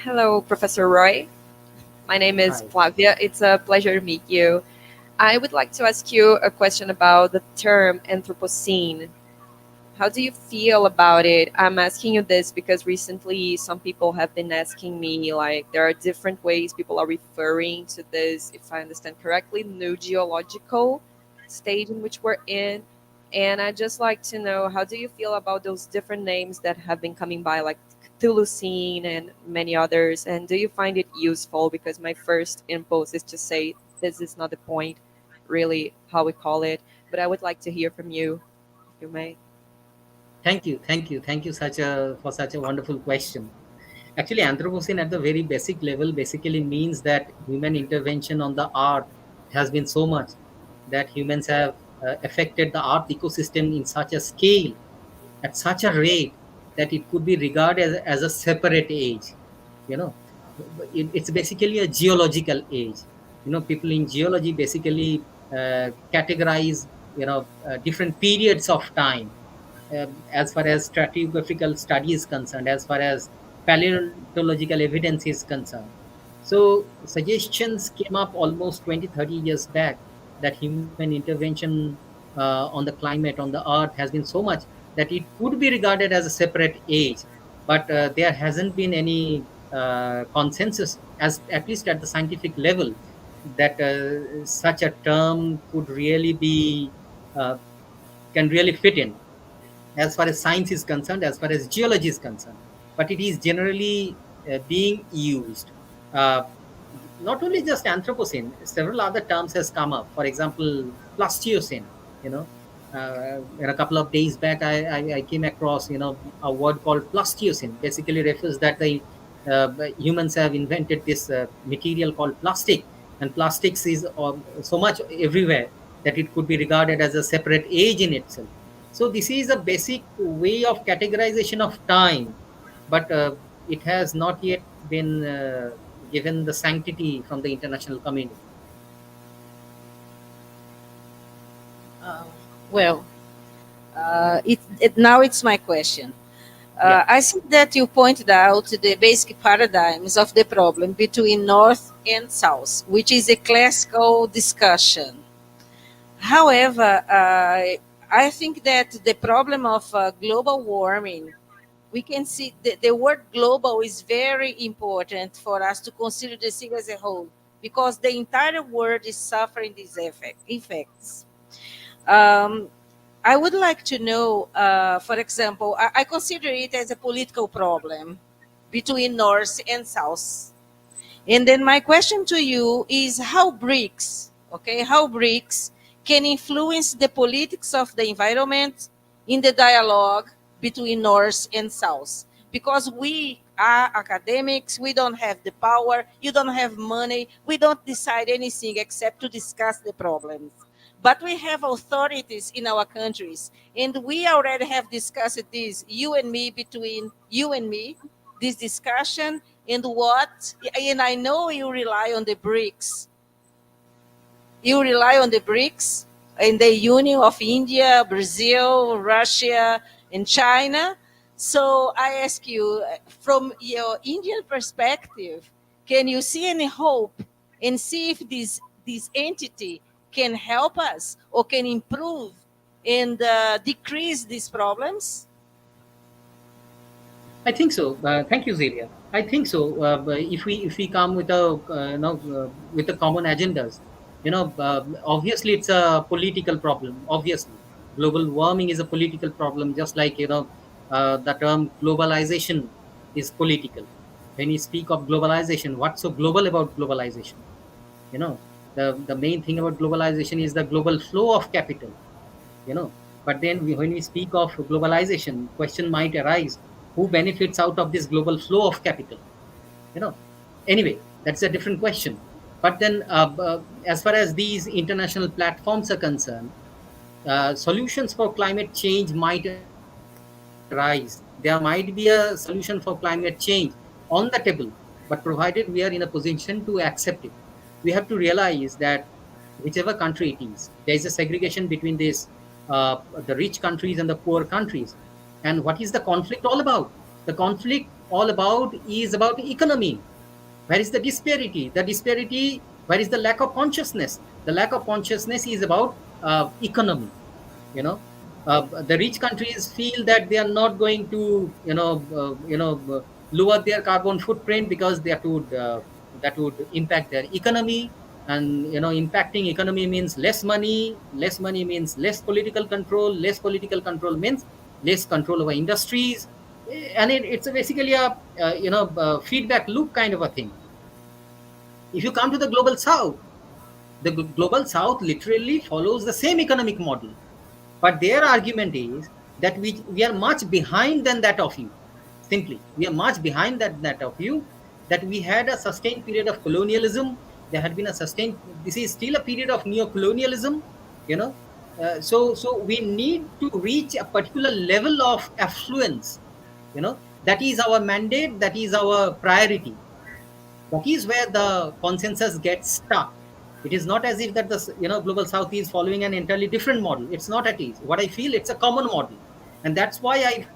Hello, Professor Roy. My name is Hi. Flavia. It's a pleasure to meet you. I would like to ask you a question about the term Anthropocene. How do you feel about it? I'm asking you this because recently some people have been asking me, like, there are different ways people are referring to this, if I understand correctly, new geological stage in which we're in. And I'd just like to know, how do you feel about those different names that have been coming by, like Cthulhucene and many others? And do you find it useful? Because my first impulse is to say this is not the point, really, how we call it. But I would like to hear from you, if you may. Thank you for such a wonderful question. Actually, Anthropocene at the very basic level basically means that human intervention on the art has been so much that humans have affected the art ecosystem in such a scale, at such a rate, that it could be regarded as a separate age. You know, it's basically a geological age. People in geology basically categorize different periods of time, as far as stratigraphical study is concerned, as far as paleontological evidence is concerned. So suggestions came up almost 20, 30 years back that human intervention on the climate, on the earth, has been so much that it could be regarded as a separate age. But there hasn't been any consensus, as at least at the scientific level, that such a term could really be uh, can really fit in, as far as science is concerned, as far as geology is concerned. But it is generally being used. Uh, Not only just Anthropocene, several other terms has come up. For example, Plastocene. You know, a couple of days back, I came across a word called Plastocene. Basically, refers that the humans have invented this material called plastic, and plastics is so much everywhere that it could be regarded as a separate age in itself. So this is a basic way of categorization of time, but it has not yet been given the sanctity from the international community. Uh, well, now it's my question. Yeah. I think that you pointed out the basic paradigms of the problem between North and South, which is a classical discussion. However, I think that the problem of global warming, we can see the word global is very important for us to consider the thing as a whole, because the entire world is suffering these effects. Um, I would like to know, for example, I consider it as a political problem between North and South. And then my question to you is how BRICS, okay, how BRICS can influence the politics of the environment in the dialogue between North and South. Because we are academics, we don't have the power, you don't have money, we don't decide anything except to discuss the problems. But we have authorities in our countries, and we already have discussed this, you and me, between you and me, this discussion, and I know you rely on the BRICS. You rely on the BRICS and the Union of India, Brazil, Russia, and China. So I ask you, from your Indian perspective, can you see any hope and see if this entity can help us or can improve and decrease these problems? I think so. Thank you, Zelia. I think so. But if we come with with the common agendas, obviously it's a political problem. Obviously, global warming is a political problem, just like the term globalization is political. When we speak of globalization, what's so global about globalization? You know, the main thing about globalization is the global flow of capital. You know, but then when we speak of globalization, question might arise: who benefits out of this global flow of capital? You know, anyway, that's a different question. But then, as far as these international platforms are concerned, solutions for climate change might arise. There might be a solution for climate change on the table, but provided we are in a position to accept it, we have to realize that whichever country it is, there is a segregation between this, the rich countries and the poor countries. And what is the conflict all about? The conflict all about is about economy. Where is the disparity? The disparity, where is the lack of consciousness? The lack of consciousness is about economy. You know, the rich countries feel that they are not going to, lower their carbon footprint because that would impact their economy. And impacting economy means less money. Less money means less political control. Less political control means less control over industries. And it's basically a feedback loop kind of a thing. If you come to the global south, the global south literally follows the same economic model, but their argument is that we are much behind than that of you. Simply, we are much behind that of you, that we had a sustained period of colonialism. There had been a sustained, this is still a period of neo-colonialism, you know. So we need to reach a particular level of affluence, that is our mandate, that is our priority. That is where the consensus gets stuck. It is not as if that the global south is following an entirely different model. It's not at ease. What I feel, it's a common model, and that's why I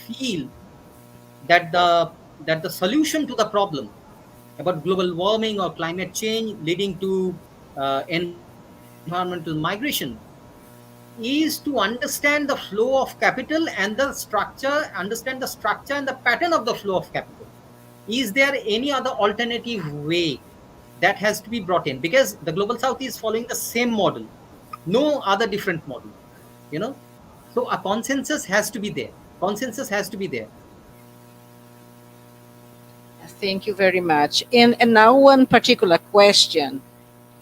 feel that the solution to the problem about global warming or climate change leading to environmental migration is to understand the flow of capital and the structure, understand the structure and the pattern of the flow of capital. Is there any other alternative way that has to be brought in? Because the global south is following the same model, no other different model, so a consensus has to be there. Consensus has to be there. Thank you very much. And now one particular question.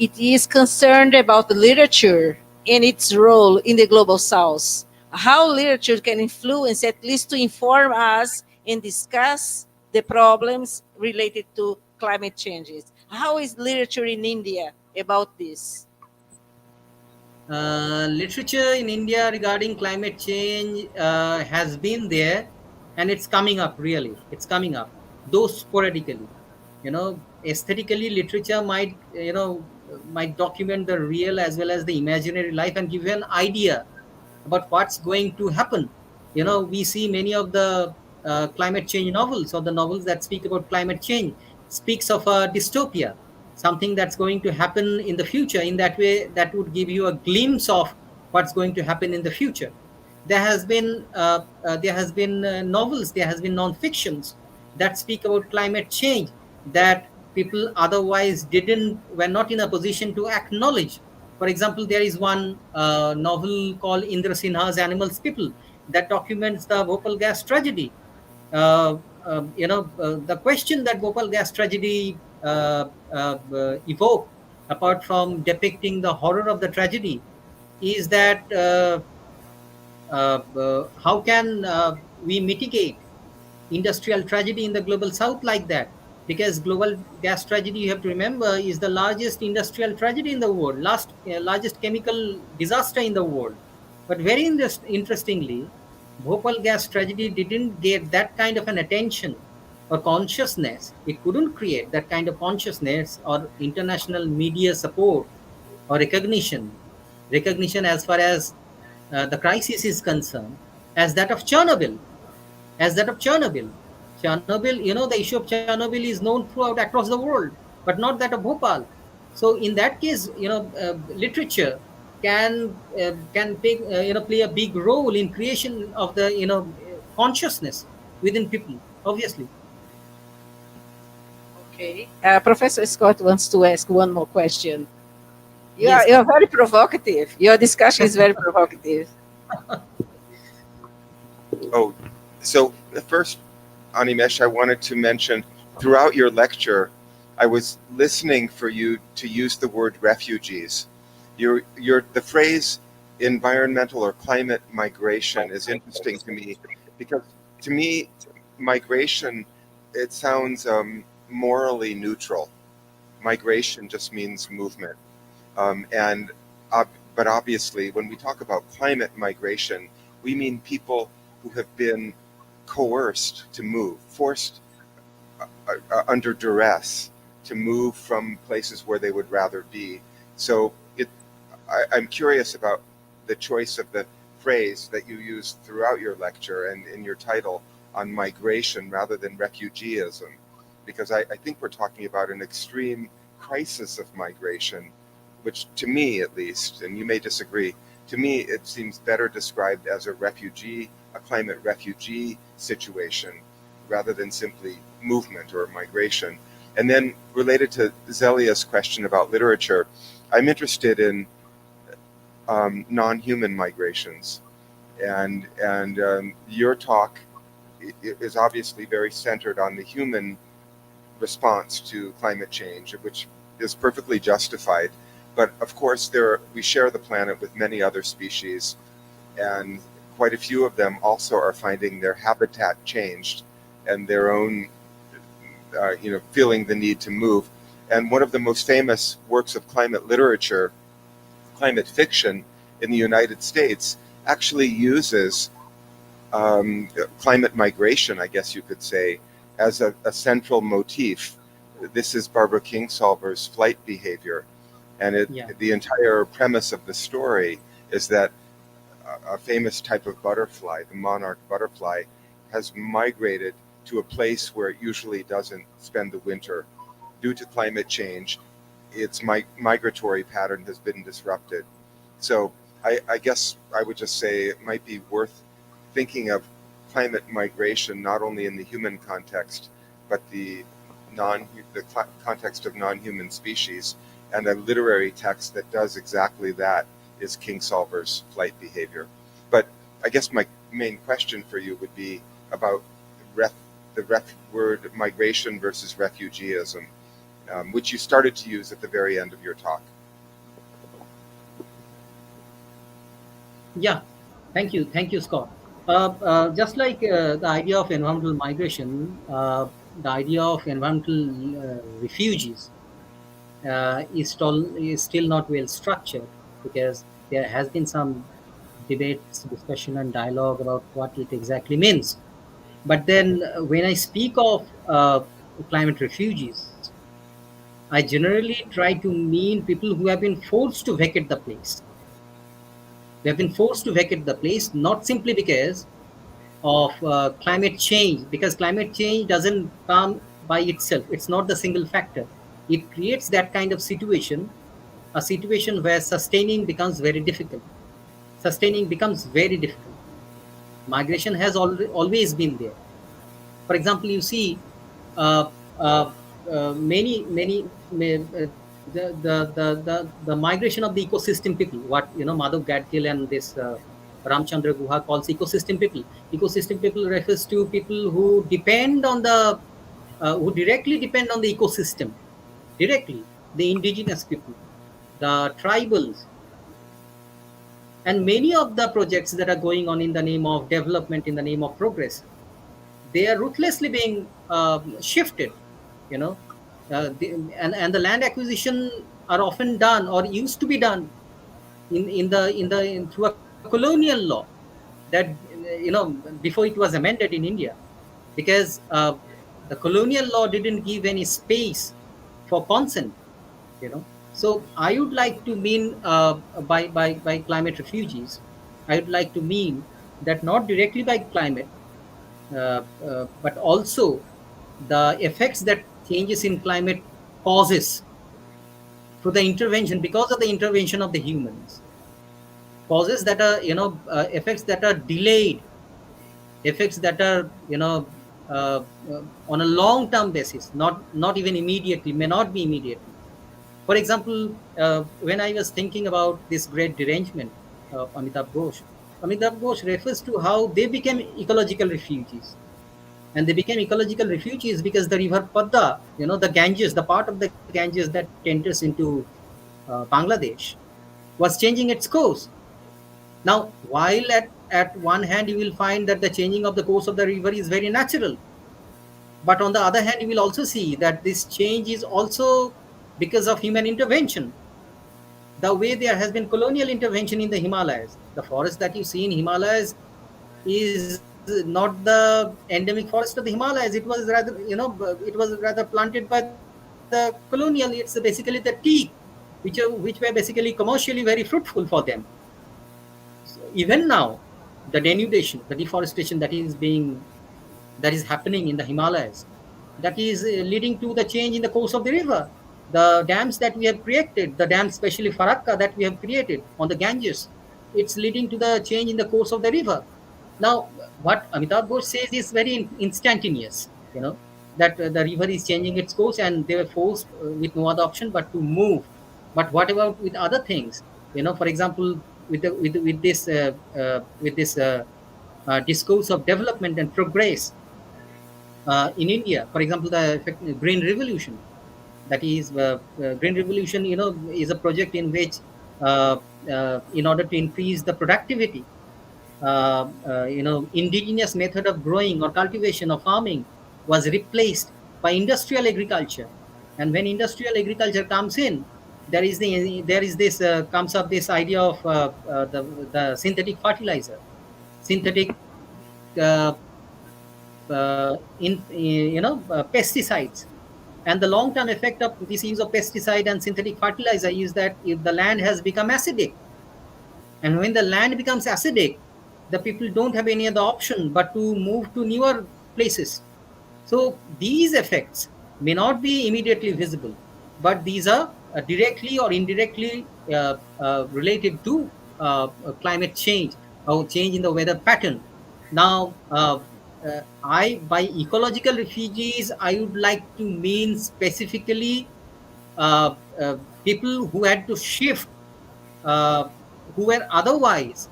It is concerned about the literature and its role in the global south. How literature can influence, at least to inform us and discuss the problems related to climate changes. How is literature in India about this? Literature in India regarding climate change has been there, and it's coming up. Really, it's coming up, though sporadically. Aesthetically, literature might document the real as well as the imaginary life and give you an idea about what's going to happen. We see many of the climate change novels, or the novels that speak about climate change, speaks of a dystopia, something that's going to happen in the future. In that way, that would give you a glimpse of what's going to happen in the future. There has been novels, there has been non-fictions that speak about climate change that people otherwise were not in a position to acknowledge. For example, there is one novel called Indra Sinha's Animals People that documents the Bhopal gas tragedy. The question that Bhopal gas tragedy evoked, apart from depicting the horror of the tragedy, is that how can we mitigate industrial tragedy in the global south like that? Because global gas tragedy, you have to remember, is the largest industrial tragedy in the world, largest chemical disaster in the world. But very interestingly, Bhopal gas tragedy didn't get that kind of an attention or consciousness. It couldn't create that kind of consciousness or international media support or recognition as far as the crisis is concerned, as that of Chernobyl. Chernobyl, the issue of Chernobyl is known throughout across the world, but not that of Bhopal. So in that case, literature can play a big role in creation of the consciousness within people, obviously. Okay. Professor Scott wants to ask one more question. Yes. You're very provocative. Your discussion is very provocative. Oh, so the first, Animesh, I wanted to mention throughout your lecture, I was listening for you to use the word refugees. The phrase environmental or climate migration is interesting to me because to me, migration, it sounds morally neutral. Migration just means movement. But obviously, when we talk about climate migration, we mean people who have been coerced to move, forced under duress to move from places where they would rather be. So I'm curious about the choice of the phrase that you used throughout your lecture and in your title on migration rather than refugeeism, because I think we're talking about an extreme crisis of migration, which to me at least, and you may disagree, to me it seems better described as a climate refugee situation rather than simply movement or migration. And then related to Zelia's question about literature, I'm interested in non-human migrations, and your talk is obviously very centered on the human response to climate change, which is perfectly justified. But of course, we share the planet with many other species, and quite a few of them also are finding their habitat changed and their own, feeling the need to move. And one of the most famous works of climate literature, climate fiction in the United States, actually uses climate migration, I guess you could say, as a central motif. This is Barbara Kingsolver's Flight Behavior. And the entire premise of the story is that a famous type of butterfly, the monarch butterfly, has migrated to a place where it usually doesn't spend the winter. Due to climate change, its migratory pattern has been disrupted. So I guess I would just say it might be worth thinking of climate migration not only in the human context, but the context of non-human species. And a literary text that does exactly that is Kingsolver's Flight Behavior. But I guess my main question for you would be about the word migration versus refugeeism, which you started to use at the very end of your talk. Yeah, thank you, Scott. Just like the idea of environmental migration, the idea of environmental refugees is still not well structured, because there has been some debates, discussion, and dialogue about what it exactly means. But then, when I speak of climate refugees, I generally try to mean people who have been forced to vacate the place. They have been forced to vacate the place not simply because of climate change, because climate change doesn't come by itself. It's not the single factor. It creates that kind of situation, a situation where sustaining becomes very difficult. Sustaining becomes very difficult. Migration has always been there. For example, you see uh, uh, the migration of the ecosystem people, what Madhav Gadgil and this Ramchandra Guha calls ecosystem people. Ecosystem people refers to people who depend on who directly depend on the ecosystem, directly, the indigenous people, the tribals. And many of the projects that are going on in the name of development, in the name of progress, they are ruthlessly being shifted, you know and the land acquisition are often done, or used to be done, through a colonial law that, before it was amended in India, because the colonial law didn't give any space for consent. So I would like to mean, by climate refugees, I would like to mean that not directly by climate, but also the effects that changes in climate causes through the intervention, because of the intervention of the humans, causes that are, effects that are delayed, effects that are, on a long term basis, not even immediately, may not be immediately. For example, when I was thinking about this great derangement of Amitabh Ghosh refers to how they became ecological refugees. and they became ecological refugees because the river Padda, the Ganges, the part of the Ganges that enters into Bangladesh, was changing its course. Now, while at one hand you will find that the changing of the course of the river is very natural, but on the other hand, you will also see that this change is also because of human intervention. The way there has been colonial intervention in the Himalayas, the forest that you see in Himalayas is not the endemic forest of the Himalayas. It was rather, it was rather planted by the colonial. It's basically the teak, which were basically commercially very fruitful for them. So even now, the denudation, the deforestation that is happening in the Himalayas, that is leading to the change in the course of the river. The dams that we have created, the dams, especially Farakka, that we have created on the Ganges, it's leading to the change in the course of the river. Now, what Amitabh Ghosh says is very instantaneous, that the river is changing its course and they were forced with no other option but to move. But what about with other things? For example, with this discourse of development and progress, in India, for example, the Green Revolution. That is, Green Revolution, is a project in which, in order to increase the productivity, indigenous method of growing or cultivation or farming was replaced by industrial agriculture. And when industrial agriculture comes in, there is this comes up this idea of the synthetic fertilizer, synthetic uh, pesticides. And the long term effect of this use of pesticide and synthetic fertilizer is that if the land has become acidic, and when the land becomes acidic, the people don't have any other option but to move to newer places. So these effects may not be immediately visible, but these are directly or indirectly related to climate change or change in the weather pattern. Now, by ecological refugees, I would like to mean specifically uh, uh, people who had to shift, uh, who were otherwise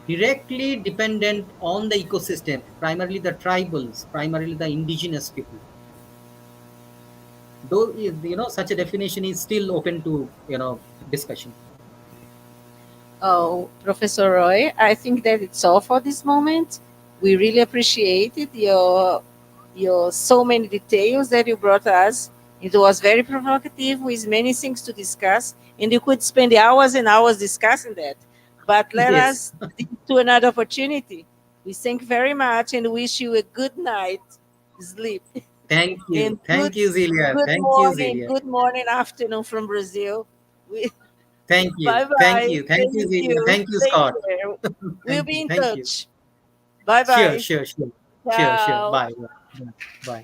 directly dependent on the ecosystem, primarily the tribals, primarily the indigenous people. Though such a definition is still open to discussion. Oh, Professor Roy, I think that it's all for this moment. We really appreciated your so many details that you brought us. It was very provocative with many things to discuss, and you could spend hours and hours discussing that. But let Yes. us to another opportunity. We thank very much and wish you a good night sleep Thank you. and Thank you, Zelia. Thank you, Zelia. good morning, afternoon from Brazil. We, Thank you. bye Thank bye. you. Thank you, Thank Zelia. you. Thank you, Take Scott. care. We'll Thank be you. in Thank you. touch. Bye Sure, bye. sure, sure. Sure, sure. Ciao. Bye. Bye. Bye.